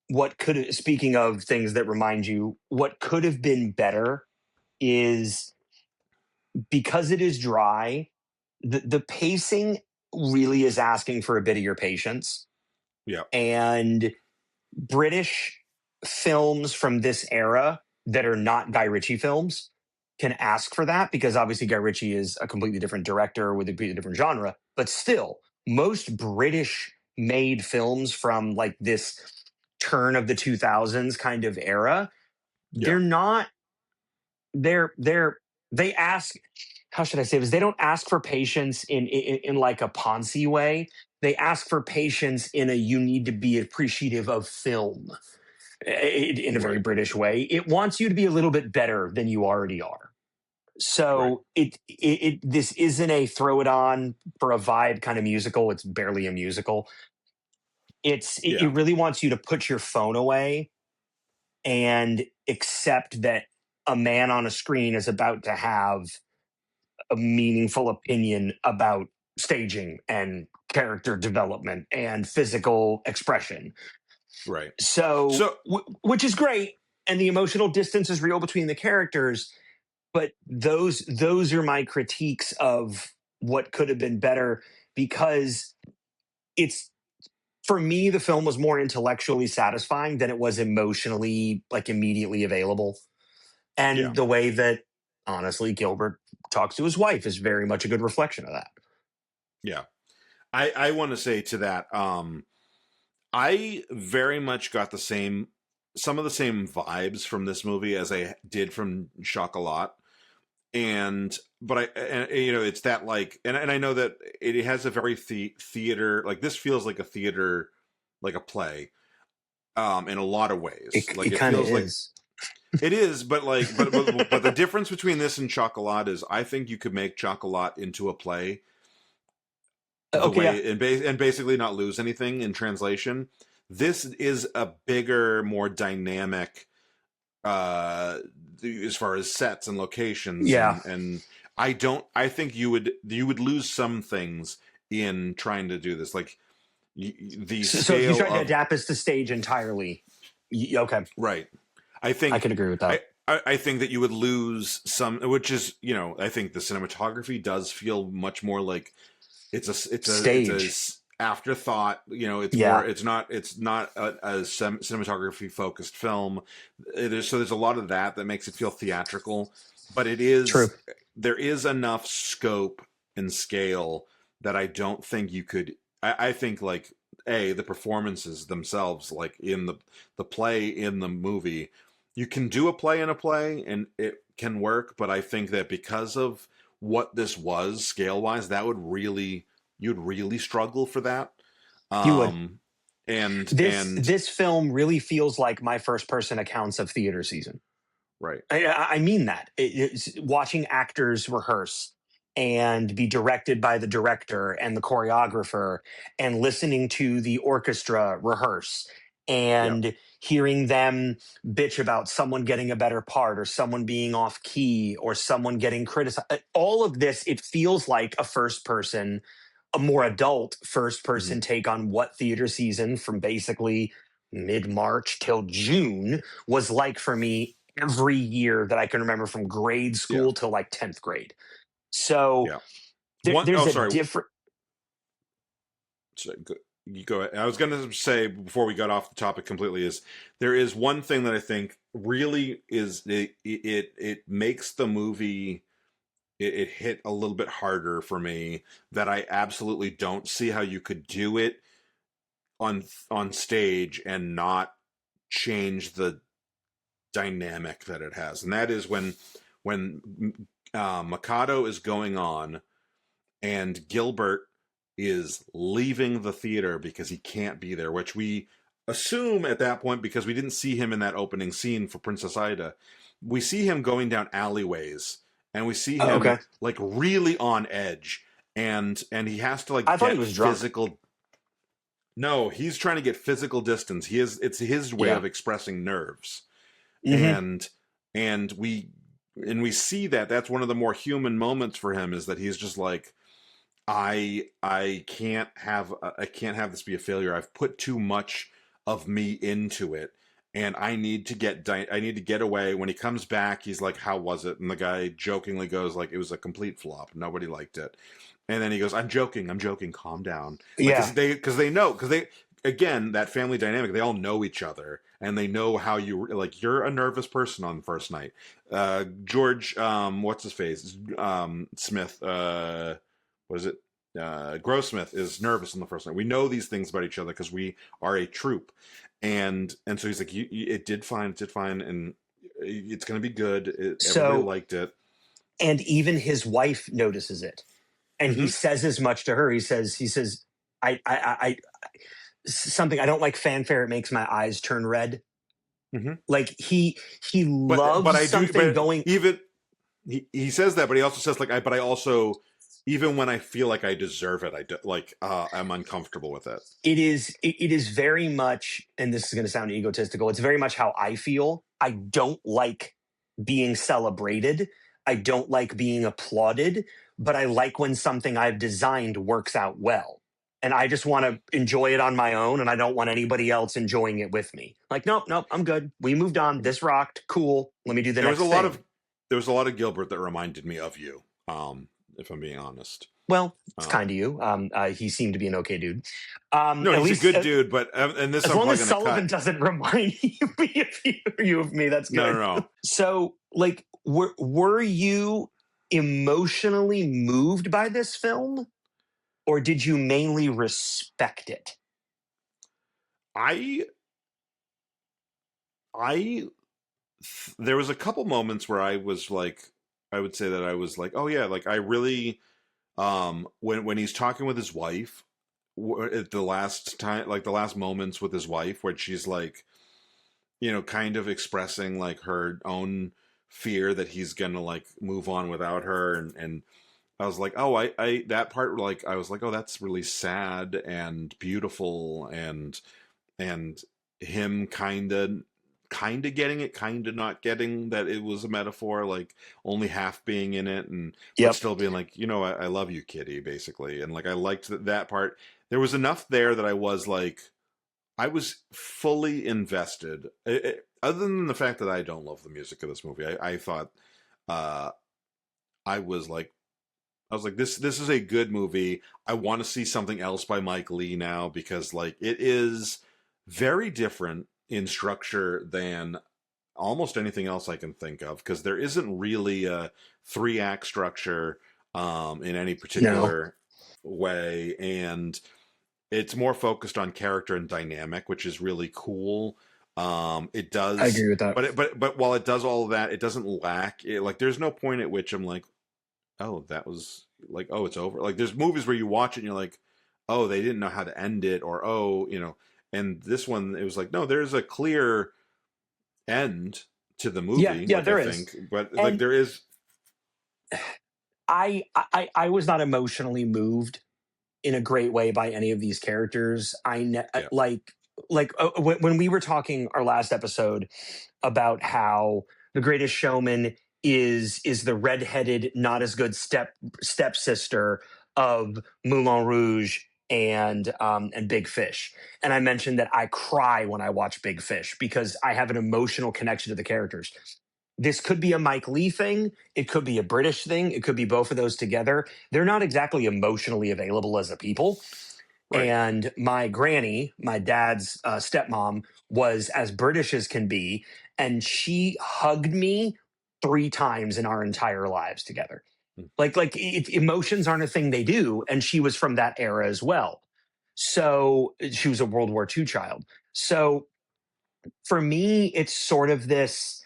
what could, speaking of things that remind you, what could have been better is because it is dry, the pacing really is asking for a bit of your patience. yeah, And British films from this era that are not Guy Ritchie films can ask for that because obviously Guy Ritchie is a completely different director with a completely different genre. But still, most British made films from like this turn of the 2000s kind of era, yeah, they're not, they're, they ask, how should I say this? They don't ask for patience in like a Ponzi way. They ask for patience in a you need to be appreciative of film in a very right, British way. It wants you to be a little bit better than you already are. right, So this isn't a throw it on for a vibe kind of musical. It's barely a musical. It yeah, really wants you to put your phone away and accept that a man on a screen is about to have a meaningful opinion about staging and character development and physical expression. right. So, So which is great, and the emotional distance is real between the characters. But those are my critiques of what could have been better because it's for me the film was more intellectually satisfying than it was emotionally like immediately available. yeah, And the way that honestly Gilbert talks to his wife is very much a good reflection of that. yeah. I want to say to that, I very much got the same, some of the same vibes from this movie as I did from Chocolat. And, but you know, it's that like, and I know that it has a very theater, like this feels like a theater, like a play, in a lot of ways. Like It it kind of feels like is. it is, but like, but the difference between this and Chocolat is I think you could make Chocolat into a play the Okay, yeah. way and basically not lose anything in translation. This is a bigger, more dynamic, uh as far as sets and locations, Yeah. and I think you would lose some things in trying to do this, like the So if you scale tried to of, adapt this to stage entirely, okay, right. I I think could agree with that. I think that you would lose some, which is, you know, I think the cinematography does feel much more like it's a afterthought. It's more. Yeah, It's not a cinematography focused film. There's a lot of that makes it feel theatrical, but it true. is there is enough scope and scale that I don't think you could. I think like the performances themselves, like in the play in the movie, you can do a play in a play and it can work, but I think that because of what this was scale wise, that would really you'd really struggle for that. You would. Um, and This and this film really feels like my first person accounts of theater season. right, I mean that. It's watching actors rehearse and be directed by the director and the choreographer, and listening to the orchestra rehearse yeah, and hearing them bitch about someone getting a better part or someone being off key or someone getting criticized. All of this, it feels like a more adult first hmm, person take on what theater season from basically mid March till June was like for me every year that I can remember from grade yeah, school till like 10th grade. So yeah. One oh there's a sorry, different. so you go ahead. I was going to say before we got off the topic completely is there is one thing that I think really is it makes the movie it hit a little bit harder for me that I absolutely don't see how you could do it on stage and not change the dynamic that it has, and that is when Mikado is going on and Gilbert is leaving the theater because he can't be there, which we assume at that point because we didn't see him in that opening scene for Princess Ida. We see him going down alleyways and we see Oh, him okay. like really on edge and he has to like I thought he get was drunk. physical. No, he's trying to get physical distance. It's his way Yeah. of expressing nerves. Hmm. And and we see that that's one of the more human moments for him is that he's just like I can't have this be a failure. I've put too much of me into it, and I need to get away. When he comes back, he's like, "How was it?" And the guy jokingly goes like, "It was a complete flop. Nobody liked it." And then he goes, I'm joking. Calm down." Like Yeah. because they again that family dynamic. They all know each other, and they know how you like. You're a nervous person on the first night. George, what's his face? Smith. What is it? Grossmith is nervous on the first night. We know these things about each other because we are a troop, and so he's like, it did fine, and it's going to be good. Everybody So, liked it. and even his wife notices it, and he Hmm. says as much to her. He says, I something, I don't like fanfare. It makes my eyes turn red. Hmm. Like he But loves I do. something But going. even he says that, but he also says like, but I also even when I feel like I deserve it, I do, like I'm uncomfortable with it. It is very much, and this is going to sound egotistical, it's very much how I feel. I don't like being celebrated. I don't like being applauded, but I like when something I've designed works out well. And I just want to enjoy it on my own, and I don't want anybody else enjoying it with me. Like, nope, nope, I'm good. We moved on. This rocked. Cool. Let me do the There was a next lot thing. of Gilbert that reminded me of you. If I'm being honest. Well, it's kind Um, of you. He seemed to be an okay dude. no, At he's a least, good dude, but and this as I'm long probably as going to Sullivan cut. doesn't remind you of me, that's No, no, good. no. So, like, were you emotionally moved by this film, or did you mainly respect it? I I there was a couple moments where I was like, I would say that I was like, oh yeah, like I really when he's talking with his wife at the last time, like the last moments with his wife, where she's like, kind of expressing like her own fear that he's gonna like move on without her, and I was like, oh, I that part like I was like, oh, that's really sad and beautiful, and him kind of getting it, kind of not getting that it was a metaphor, like only half being in it, and but Yep. still being like, I love you, Kitty, basically, and like I liked that part. There was enough there that I was like, I was fully invested. Other than the fact that I don't love the music of this movie, I thought uh, I was like I was like, this is a good movie. I want to see something else by Mike Leigh now because like it is very different in structure than almost anything else I can think of because there isn't really a 3 act structure in any No, particular way, and it's more focused on character and dynamic, which is really cool. It I does, agree with that. but while it does all of that, it doesn't lack. Like, there's no point at which I'm like, oh, that was like, oh, it's over. Like, there's movies where you watch it and you're like, oh, they didn't know how to end it, or oh, And this one, it was like, no, there's a clear end to the Yeah, movie. yeah, Like, I there is. think, but like And there is, I was not emotionally moved in a great way by any of these characters. yeah, When we were talking our last episode about how The Greatest Showman is the redheaded, not as good stepsister of Moulin Rouge and Big Fish, and I mentioned that I cry when I watch Big Fish because I have an emotional connection to the characters. This could be a Mike Leigh thing. It could be a British thing. It could be both of those together. They're not exactly emotionally available as a people. right. And my granny, my dad's stepmom, was as British as can be. And she hugged me 3 times in our entire lives together. Mm. Emotions aren't a thing they do. And she was from that era as well. So she was a World War II child. So for me, it's sort of this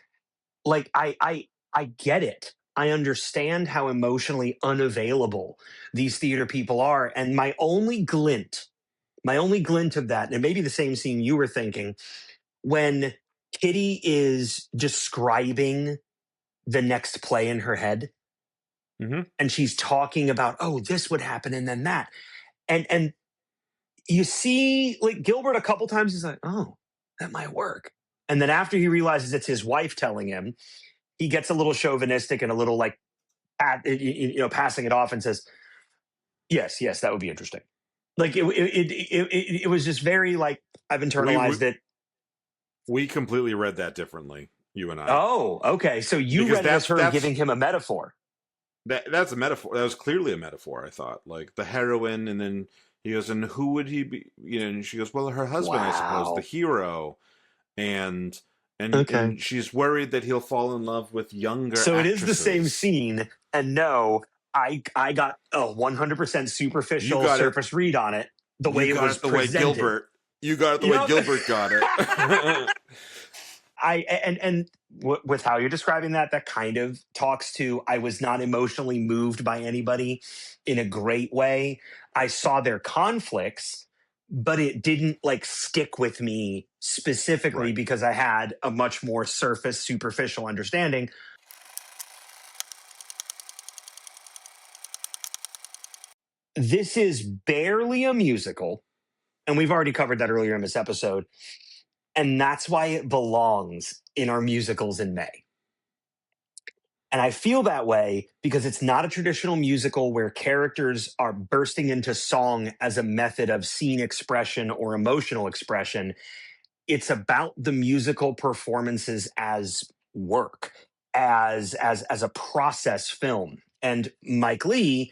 like I get it. I understand how emotionally unavailable these theater people are. And my only glint of that, and it may be the same scene you were thinking, when Kitty is describing the next play in her head Hmm. and she's talking about, oh, this would happen and then that. And you see like Gilbert a couple times, he's like, oh, that might work. And then after he realizes it's his wife telling him, he gets a little chauvinistic and a little like passing it off and says, yes, yes, that would be interesting. Like it was just very like I've We, we internalized it. we completely read that differently, you and I, Oh, okay. So you because read it as her that's giving him a metaphor. that's a metaphor. That was clearly a metaphor. I thought, like, the heroine, and then he goes, and who would he be? And she goes, well, her husband, I suppose, the Wow. hero, and Okay. and she's worried that he'll fall in love with younger So it is the same actresses. scene, and no, I got a 100% You superficial got it. surface read on it the You way it got was it the way presented. Gilbert. You got it the way Yep. Gilbert got it. With how you're describing that, that kind of talks to I was not emotionally moved by anybody in a great way. I saw their conflicts, but it didn't like stick with me specifically Right. because I had a much more surface, superficial understanding. This is barely a musical, and we've already covered that earlier in this episode, and that's why it belongs in our musicals in May. And I feel that way because it's not a traditional musical where characters are bursting into song as a method of scene expression or emotional expression. It's about the musical performances as work, as a process film. And Mike Leigh,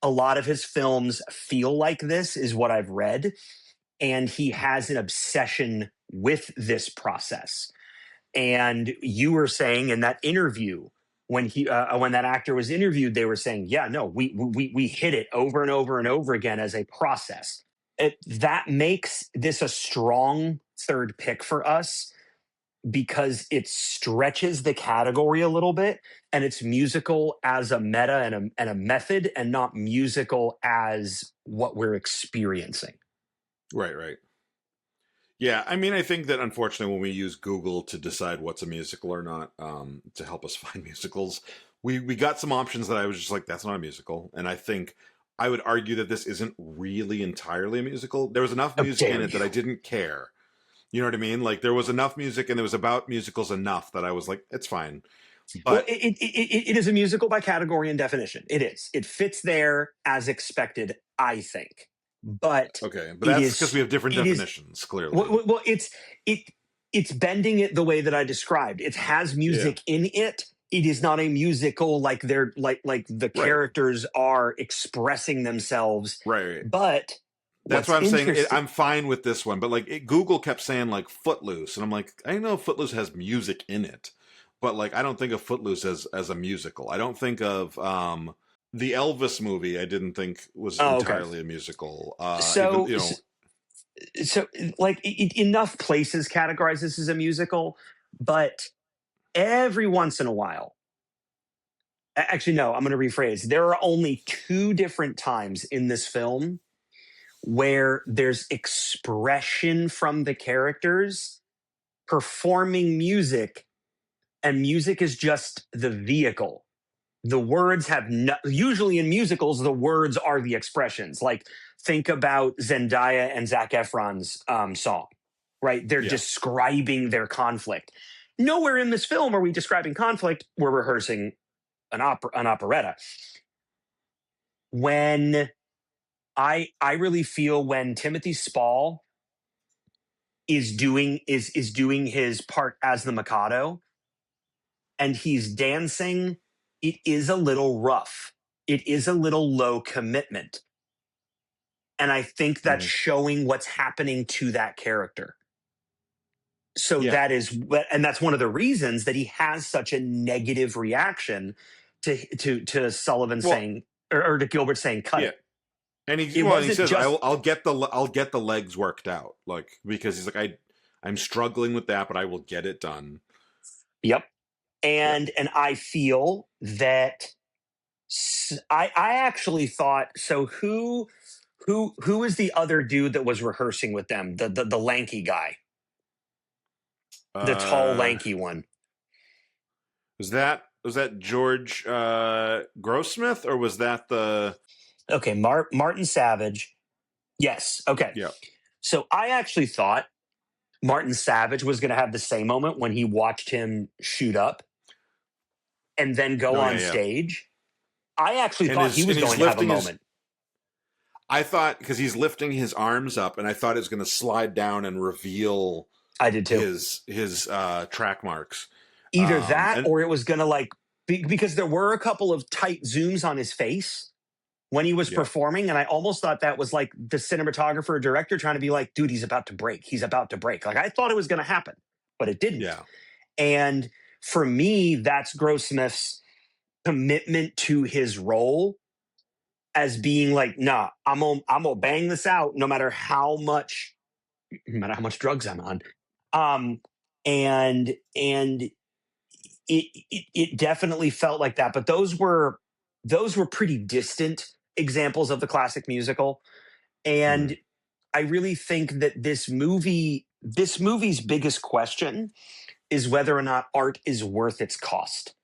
a lot of his films feel like this, is what I've read. And he has an obsession with this process. And you were saying in that interview when that actor was interviewed, they were saying, "Yeah, no, we hit it over and over and over again as a process." That makes this a strong third pick for us because it stretches the category a little bit, and it's musical as a meta and a method, and not musical as what we're experiencing. Right. Right. Yeah, I mean, I think that unfortunately, when we use Google to decide what's a musical or not, to help us find musicals, we got some options that I was just like, that's not a musical. And I think I would argue that this isn't really entirely a musical. There was enough How music in dare it that I you? didn't care. You know what I mean? Like, there was enough music and it was about musicals enough that I was like, it's fine. Well, But it is a musical by category and definition. It is. It fits there as expected, I think. But okay, but it that's because we is. have different It is. definitions, clearly. Well, it it's bending it the way that I described. It has Yeah. music in it, it is not a musical like they're like the Right. characters are expressing themselves. Right. Right. But That's what's why I'm saying interesting, I'm fine with this one, but like Google kept saying like Footloose, and I'm like, I know Footloose has music in it, but like I don't think of Footloose as a musical. I don't think of the Elvis movie. I didn't think was oh, okay. entirely a musical. Even So you know, so like enough places categorize this as a musical, but every once in a while, actually no, I'm going to rephrase. There are only two different times in this film where there's expression from the characters performing music, and music is just the vehicle. The words have no, usually in musicals, the words are the expressions. Like think about Zendaya and Zac Efron's song, right? They're yeah, describing their conflict. Nowhere in this film are we describing conflict. We're rehearsing an operetta. When I really feel when Timothy Spall is doing his part as the Mikado and he's dancing, it is a little rough. It is a little low commitment. And I think that's hmm showing what's happening to that character. So yeah. and that's one of the reasons that he has such a negative reaction to Sullivan Well, saying, or to Gilbert saying, "Cut yeah. it." And It he wasn't says just, I'll get the legs worked out, like because he's like I'm struggling with that, but I will get it done. yep. Yeah. And I feel that I actually thought, so who is the other dude that was rehearsing with them, the lanky guy, the tall Uh, lanky one? was that George Grossmith, or was that the Okay, Martin Savage. Yes. Okay. yeah? So I actually thought Martin Savage was going to have the same moment when he watched him shoot up and then go Oh yeah, on yeah. stage. I actually thought he was And he's going to have a lifting his. moment. I thought because he's lifting his arms up, and I thought it was going to slide down and reveal I did too. his track marks. Either that And or it was going to like, because there were a couple of tight zooms on his face when he was yeah, performing. And I almost thought that was like the cinematographer or director trying to be like, dude, he's about to break. He's about to break. Like I thought it was going to happen, but it didn't. yeah, And for me, that's Grossmith's commitment to his role as being like, nah, I'm gonna bang this out no matter how much drugs I'm on. Um, and it definitely felt like that. But those were pretty distant examples of the classic musical. hmm And I really think that this movie's biggest question is whether or not art is worth its cost.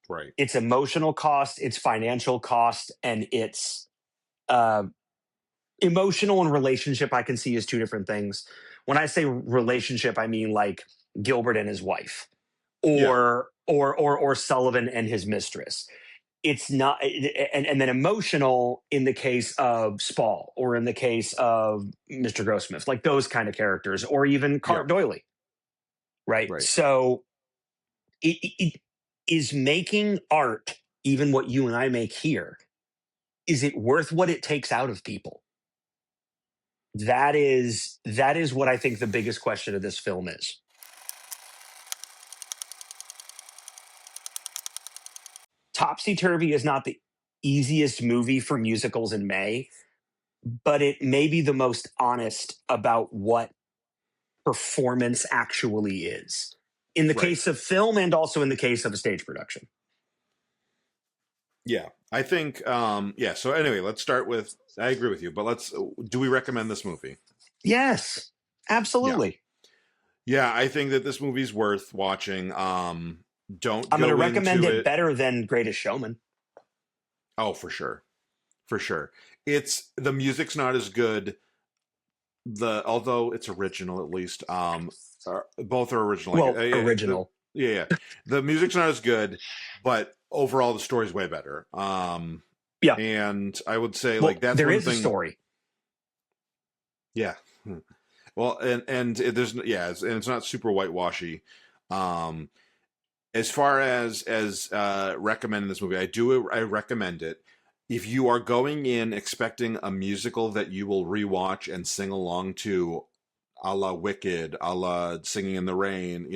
right, Its emotional cost, its financial cost, and its uh, emotional and relationship. I can see as two different things. When I say relationship, I mean like Gilbert and his wife, yeah, or Sullivan and his mistress. It's not, and then emotional in the case of Spall or in the case of Mr. Grossmith, like those kind of characters, or even yeah, Cart Doily, right? right. So it is making art, even what you and I make here, is it worth what it takes out of people? That is what I think the biggest question of this film is. Topsy Turvy is not the easiest movie for musicals in May, but it may be the most honest about what performance actually is in the Right. case of film and also in the case of a stage production. Yeah. I think yeah, so anyway, let's start with I agree with you, but let's do we recommend this movie? Yes, Yeah. absolutely. Yeah, I think that this movie's worth watching. Don't I'm going to go recommend into it it. better than Greatest Showman. Oh, for sure. For sure. It's the music's not as good. The although it's original at least. Both are original. Like Well, original. yeah, yeah. The music's not as good, but overall the story's way better. Yeah. And I would say like Well, that's there one is a thing. story. Yeah. Well, and there's yeah, and it's not super whitewashy. Um, as far as recommending this movie, I recommend it. If you are going in expecting a musical that you will rewatch and sing along to, a la Wicked, a la Singing in the Rain,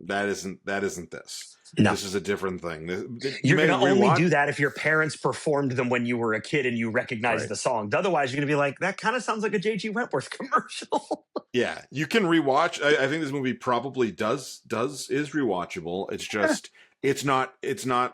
that isn't this. No. This is a different thing. You You're may going to only rewatch, do that if your parents performed them when you were a kid and you recognize right? the song. Otherwise, you're going to be like, that kind of sounds like a J.G. Wentworth commercial. Yeah, you can rewatch. I think this movie probably is rewatchable. It's just it's not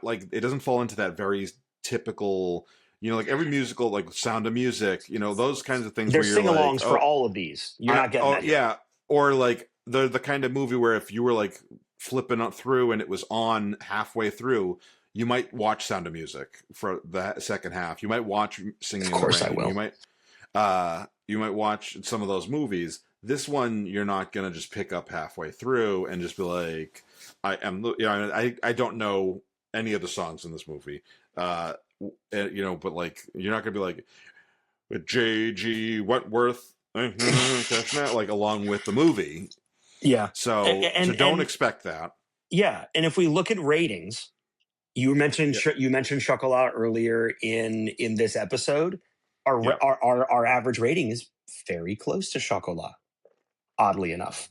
like it doesn't fall into that very typical, like every musical, like Sound of Music, those kinds of things where There's you're like, sing-alongs for oh, all of these. You're not getting that here. yeah, or like the kind of movie where if you were like flipping up through and it was on halfway through, you might watch Sound of Music for the second half. You might watch Singing Of in the course I Rain. will. You might watch some of those movies. This one, you're not gonna just pick up halfway through and just be like, I don't know any of the songs in this movie, but like you're not gonna be like J.G. Wentworth, like along with the movie. Yeah. So don't expect that. Yeah, and if we look at ratings, Yep. you mentioned Chocolat earlier in this episode. Yep. Our average rating is very close to Chocolat, oddly enough.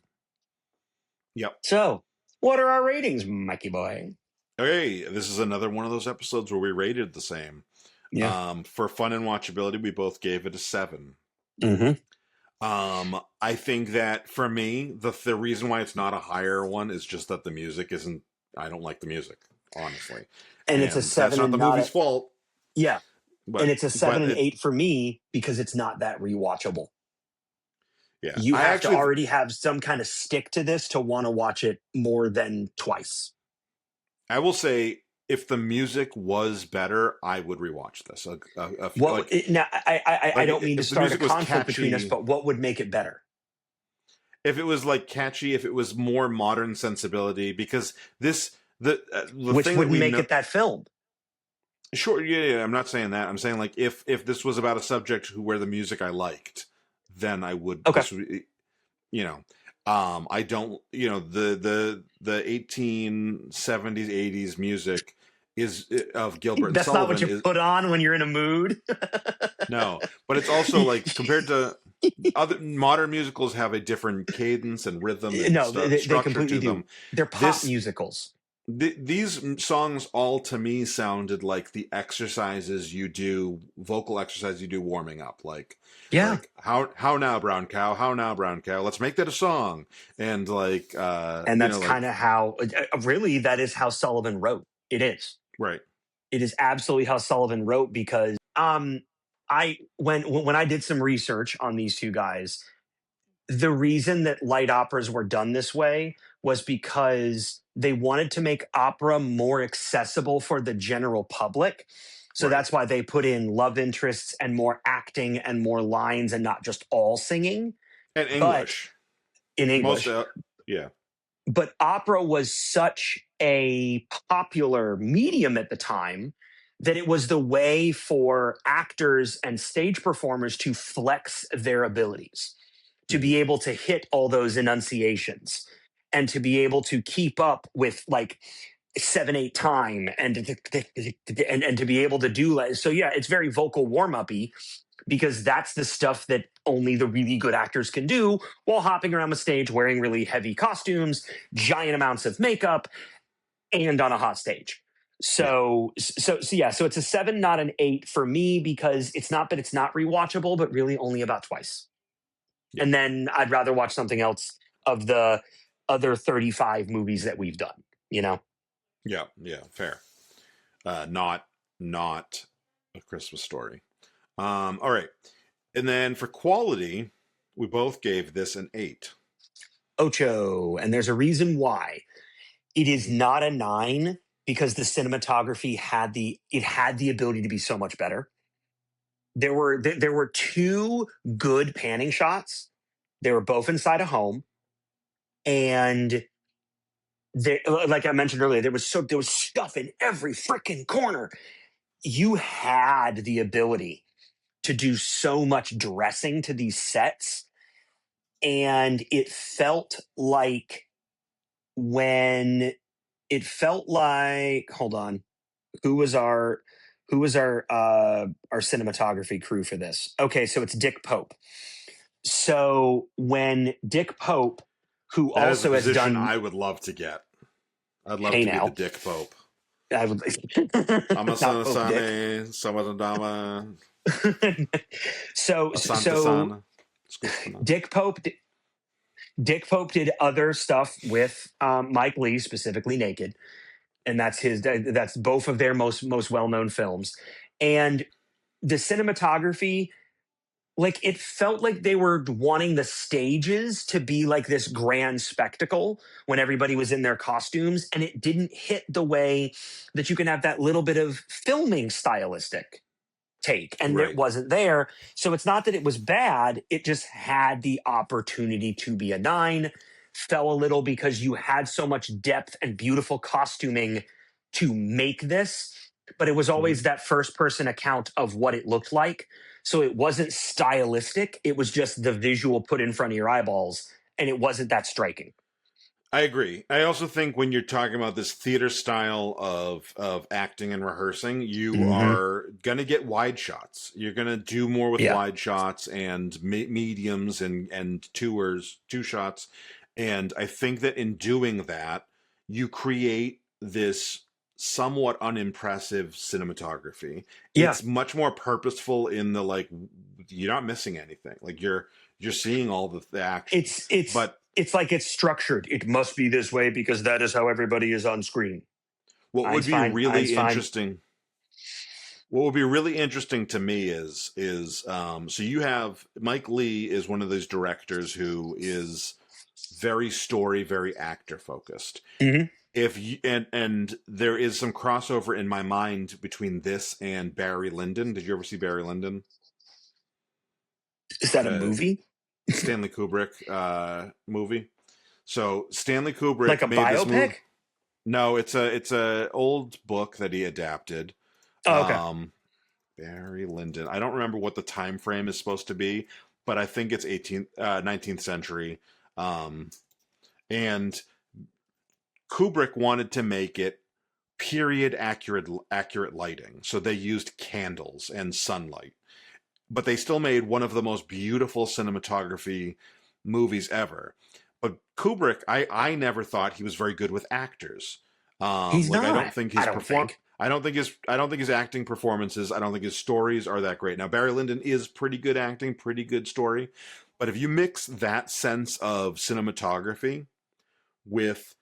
Yep. So, what are our ratings, Mikey boy? Okay, this is another one of those episodes where we rated the same. Yeah. For fun and watchability, we both gave it a 7. Mm-hmm. I think that for me, the reason why it's not a higher one is just that the music isn't. I don't like the music, honestly, And it's a and that's 7 not and the not movie's a fault. yeah, and But it's a 7 but and it, 8 for me because it's not that rewatchable. yeah, You I have to actually already have some kind of stick to this to want to watch it more than twice. I will say if the music was better, I would rewatch this. What now? I don't mean to If the start a music was conflict between us, catchy, but what would make it better? if it was like catchy, if it was more modern sensibility, because the Which thing that wouldn't we make know. it that film. Sure, yeah, I'm not saying that. I'm saying like if this was about a subject where the music I liked, then I would. Okay. This would, I don't. The 1870s 80s music is of Gilbert and That's not what Sullivan you is put on when you're in a mood. no, but it's also like compared to other modern musicals have a different cadence and rhythm and No, they structure completely to do. them. They're pop This musicals. these songs all to me sounded like the vocal exercise you do warming up, Yeah. like how now brown cow, how now brown cow, let's make that a song, and like And that's kind of how, really, that is how Sullivan wrote. It is. right, It is absolutely how Sullivan wrote because I when I did some research on these two guys, the reason that light operas were done this way was because they wanted to make opera more accessible for the general public. So right, that's why they put in love interests and more acting and more lines and not just all singing, and but English in most English. yeah, But opera was such a popular medium at the time that it was the way for actors and stage performers to flex their abilities, to mhm, be able to hit all those enunciations and to be able to keep up with like 7/8 time and to be able to do like so. Yeah, it's very vocal warm-uppy because that's the stuff that only the really good actors can do while hopping around the stage wearing really heavy costumes, giant amounts of makeup, and on a hot stage. yeah, So it's a 7, not an 8 for me because it's not that it's not rewatchable, but really only about twice. yeah, And then I'd rather watch something else of the other 35 movies that we've done, you know? yeah, fair. Not a Christmas Story. All right. And then for quality, we both gave this an 8. Ocho. And there's a reason why. It is not a 9 because the cinematography had the ability to be so much better. There were two good panning shots. They were both inside a home, and like I mentioned earlier, there was stuff in every freaking corner. You had the ability to do so much dressing to these sets, and it felt like when it felt like, hold on, who was our our cinematography crew for this? Okay, so it's Dick Pope. So when Dick Pope, who That is a also has position done, I would love to get. I'd love hey to be the now, Dick Pope. I would I'm a son not of Pope Dick. Sunny, some of the Dama, so Asanta so San. Scoochana. Dick Pope Dick Pope did other stuff with Mike Leigh, specifically Naked, and that's both of their most well known films. And the cinematography, like it felt like they were wanting the stages to be like this grand spectacle when everybody was in their costumes, and it didn't hit the way that you can have that little bit of filming stylistic take, and it Right. wasn't there. So it's not that it was bad, it just had the opportunity to be a 9. Fell a little because you had so much depth and beautiful costuming to make this, but it was Mm-hmm. always that first person account of what it looked like. So it wasn't stylistic, it was just the visual put in front of your eyeballs, and it wasn't that striking. I agree. I also think when you're talking about this theater style of acting and rehearsing, you Hmm. are gonna get wide shots. You're gonna do more with Yeah. wide shots and mediums and two shots. And I think that in doing that, you create this somewhat unimpressive cinematography. Yeah. It's much more purposeful in the like you're not missing anything. Like you're seeing all the action. It's it's But it's like it's structured. It must be this way because that is how everybody is on screen. what would be Ein's really fine. interesting what would be really interesting to me is so you have Mike Leigh is one of those directors who is very story, very actor focused. Hmm. If you and there is some crossover in my mind between this and Barry Lyndon. Did you ever see Barry Lyndon? Is that a The movie? Stanley Kubrick movie. So Stanley Like Kubrick a made this movie. biopic? No, it's a old book that he adapted. Oh, okay. Um, Barry Lyndon. I don't remember what the time frame is supposed to be, but I think it's 19th century. Um, and Kubrick wanted to make it period accurate lighting, so they used candles and sunlight. But they still made one of the most beautiful cinematography movies ever. But Kubrick, I never thought he was very good with actors. He's Like I don't not. think I his don't perform think. I don't think his acting performances, I don't think his stories are that great. Now Barry Lyndon is pretty good acting, pretty good story, but if you mix that sense of cinematography with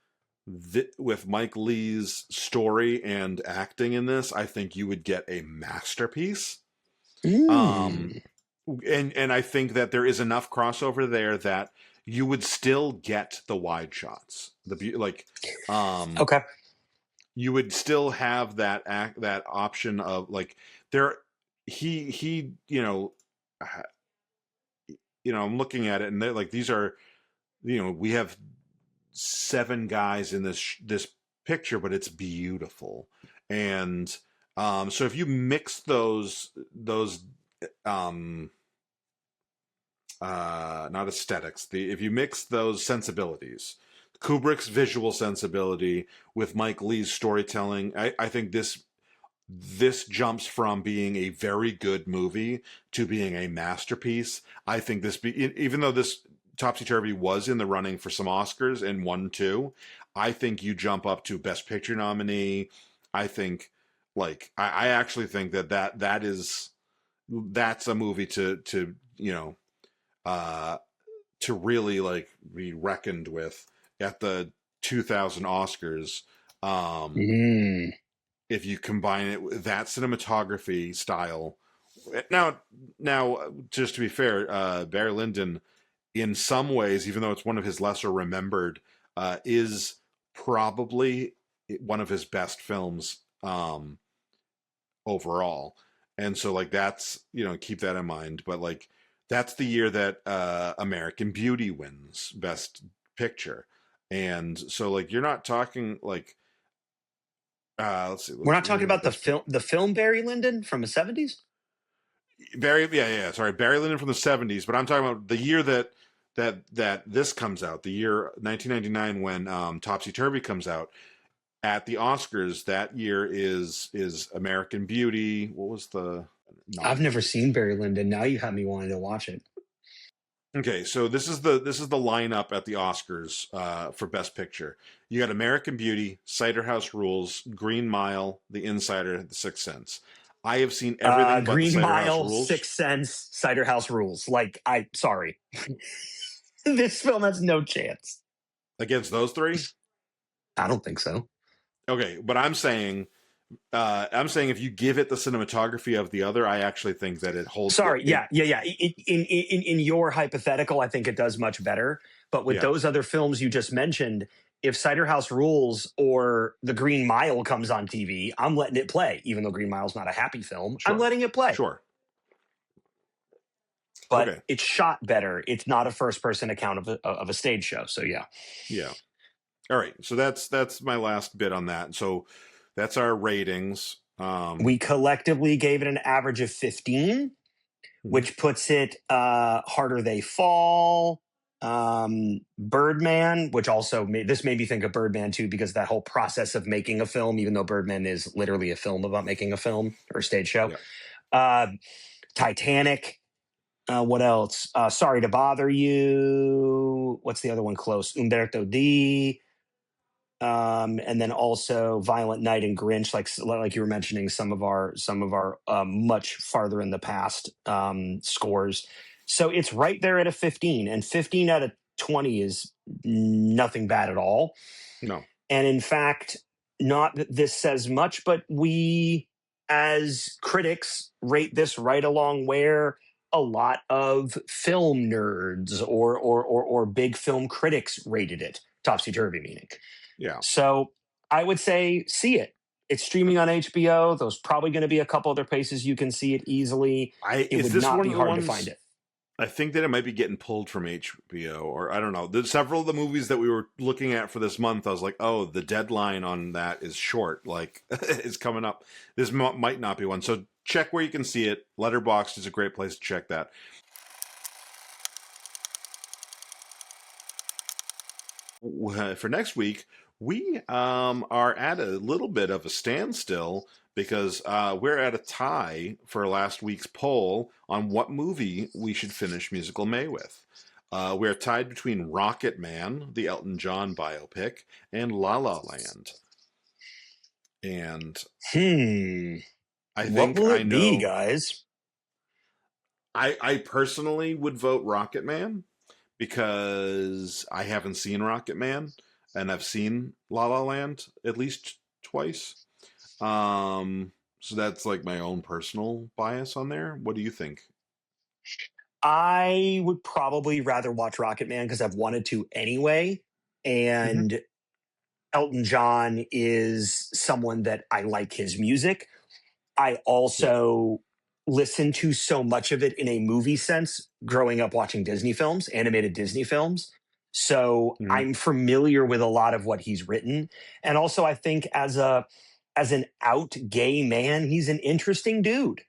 with Mike Leigh's story and acting in this, I think you would get a masterpiece. Um, Mm. and I think that there is enough crossover there that you would still get the wide shots. Um, Okay. you would still have that option of like there he I'm looking at it and they're like these are we have 7 guys in this picture, but it's beautiful. And so if you mix those um not aesthetics, the if you mix those sensibilities, Kubrick's visual sensibility with Mike Leigh's storytelling, I think this jumps from being a very good movie to being a masterpiece. I think even though this Topsy Turvy was in the running for some Oscars and won 2, I think you jump up to Best Picture nominee. I think, I actually think that's a movie uh, to really like be reckoned with at the 2000 Oscars. Um, Mm. if you combine it with that cinematography style. Now, just to be fair, Barry Lyndon, in some ways, even though it's one of his lesser remembered, is probably one of his best films overall. And so, like, that's keep that in mind. But like, that's the year that American Beauty wins Best Picture, and so like, you're not talking like let's see, We're let's not talking where's about Best Picture. the film Barry Lyndon from the 70s? Sorry, Barry Lyndon from the '70s. But I'm talking about the year that this comes out, the year 1999 when Topsy Turvy comes out. at the Oscars that year is American Beauty. What was the I've never nominated? seen Barry Lyndon. Now you have me wanting to watch it. Okay, so this is the lineup at the Oscars for Best Picture. You got American Beauty, Cider House Rules, Green Mile, The Insider, The Sixth Sense. I have seen everything but The Green Cider House Mile, Rules. Sixth Sense, Cider House Rules. Like, sorry. This film has no chance. Against those three? I don't think so. Okay, but I'm saying if you give it the cinematography of the other, I actually think that it holds Sorry, it. yeah. In your hypothetical, I think it does much better. But with Yeah, those other films you just mentioned, if Cider House Rules or The Green Mile comes on TV, I'm letting it play. Even though Green Mile's not a happy film, I'm sure, letting it play. sure. But Okay, it's shot better. It's not a first person account of a stage show. So yeah, yeah. All right, so that's my last bit on that. So that's our ratings. we collectively gave it an average of 15, Mhm. which puts it Harder They Fall, Birdman, which also this made me think of Birdman too, because that whole process of making a film, even though Birdman is literally a film about making a film or a stage show. Yeah. Uh, Titanic. What else? Sorry to Bother You. What's the other one close? Umberto D. And then also Violent Night and Grinch, like you were mentioning, some of our much farther in the past scores. So it's right there at a 15, and 15 out of 20 is nothing bad at all. No. And in fact, not that this says much, but we as critics rate this right along where a lot of film nerds or big film critics rated it. Topsy Turvy meaning. Yeah. So I would say see it. It's streaming on HBO. There's probably going to be a couple other places you can see it easily. I It is would this not one be of the hard to find ones? it. I think that it might be getting pulled from HBO, or I don't know. There's several of the movies that we were looking at for this month. I was like, oh, the deadline on that is short. Like, it's coming up. This might not be one. So check where you can see it. Letterboxd is a great place to check that. For next week, we are at a little bit of a standstill because we're at a tie for last week's poll on what movie we should finish Musical May with. We're tied between Rocket Man, the Elton John biopic, and La La Land. And Hmm. I What think will I it be, know. guys? I personally would vote Rocket Man because I haven't seen Rocket Man and I've seen La La Land at least twice. So that's like my own personal bias on there. What do you think? I would probably rather watch Rocket Man because I've wanted to anyway. Mm-hmm. And Elton John is someone that I like his music. I Yeah. also listen to so much of it in a movie sense growing up watching Disney films, animated Disney films. So Mm-hmm. I'm familiar with a lot of what he's written. And also I think as an out gay man, he's an interesting dude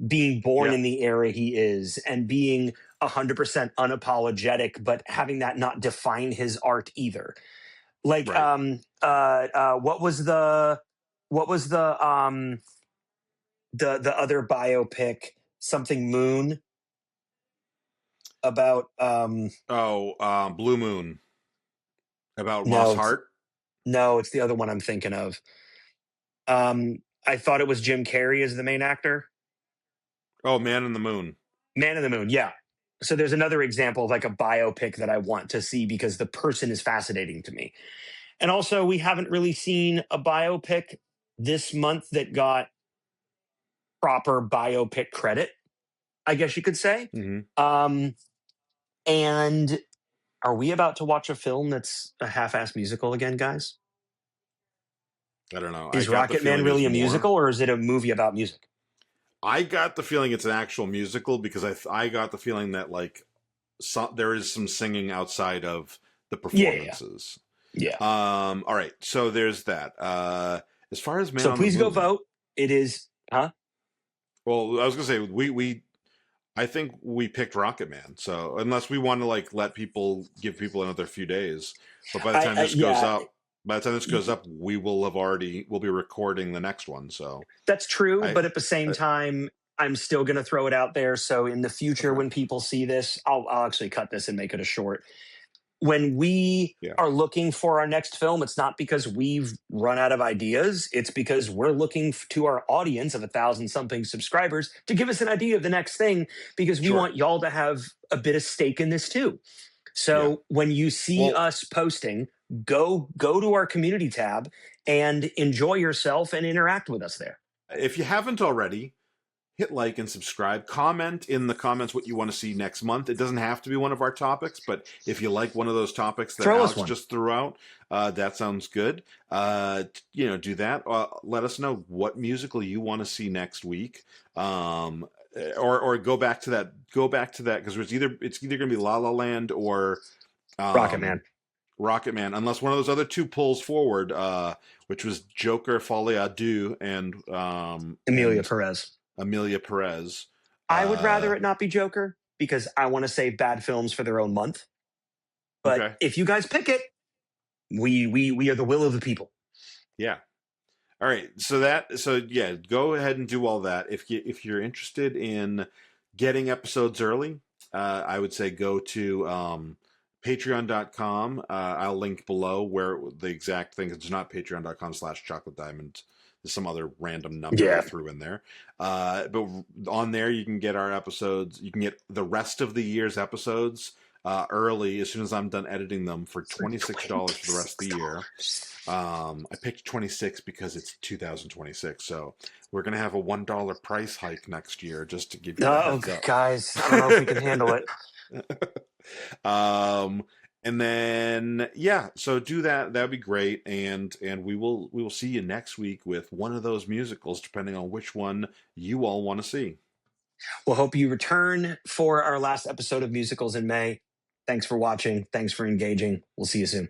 being born Yeah. in the era he is and being 100% unapologetic, but having that not define his art either. Like Right. what was the other biopic, something Moon, about Oh, Blue Moon about Lost no it's Heart. no it's the other one I'm thinking of. I thought it was Jim Carrey as the main actor. Oh, Man in the Moon. Man in the Moon, yeah. So there's another example of like a biopic that I want to see because the person is fascinating to me. And also we haven't really seen a biopic this month that got proper biopic credit, I guess you could say. Mm-hmm. um and are we about to watch a film that's a half-ass musical again, guys? I don't know. I Is got the Rocket Man feeling it's really a more. musical, or is it a movie about music? I got the feeling it's an actual musical because I got the feeling that like there is some singing outside of the Yeah, yeah, performances. yeah. All right, so there's that. As far as Man So on the please go Moon, vote. It is, huh? well, I was gonna say we I think we picked Rocket Man. So unless we want to like let people give people another few days, but by the time this goes Yeah. up, By the time this goes up, we'll be recording the next one. So That's true, I, but at the same I time, I'm still going to throw it out there. So in the future, okay, when people see this, I'll actually cut this and make it a short. When we yeah, are looking for our next film, it's not because we've run out of ideas. It's because we're looking to our audience of 1,000 something subscribers to give us an idea of the next thing, because we sure, want y'all to have a bit of stake in this too. yeah. So when you see Well, us posting, go to our community tab and enjoy yourself and interact with us there. if you haven't already, hit like and subscribe. Comment in the comments what you want to see next month. It doesn't have to be one of our topics, but if you like one of those topics that Throw us Alex one. just threw out, that sounds good. Do that. Let us know what musical you want to see next week. Or go back to that. Go back to that, because it's either going to be La La Land or Rocket um, Man. Rocket Man, unless one of those other two pulls forward, which was Joker, Folie à Deux, Amelia and Perez. Amelia Perez. I would rather Uh, it not be Joker because I want to save bad films for their own month. But okay, if you guys pick it, we are the will of the people. yeah, all right. So yeah, go ahead and do all that. If you're interested in getting episodes early, I would say go to patreon.com. I'll link below where the exact thing. It's not patreon.com/chocolate diamond. There's some other random number they Yeah. threw in there. But on there, you can get our episodes. You can get the rest of the year's episodes early as soon as I'm done editing them for $26 for the rest of the year. I picked 26 because it's 2026, so we're gonna have a $1 price hike next year, just to give you the Oh, heads up. guys, I don't know if we can handle it. um, and then yeah, so do that. That'd be great, and we will see you next week with one of those musicals, depending on which one you all want to see. We'll hope you return for our last episode of Musicals in May. Thanks for watching. Thanks for engaging. We'll see you soon.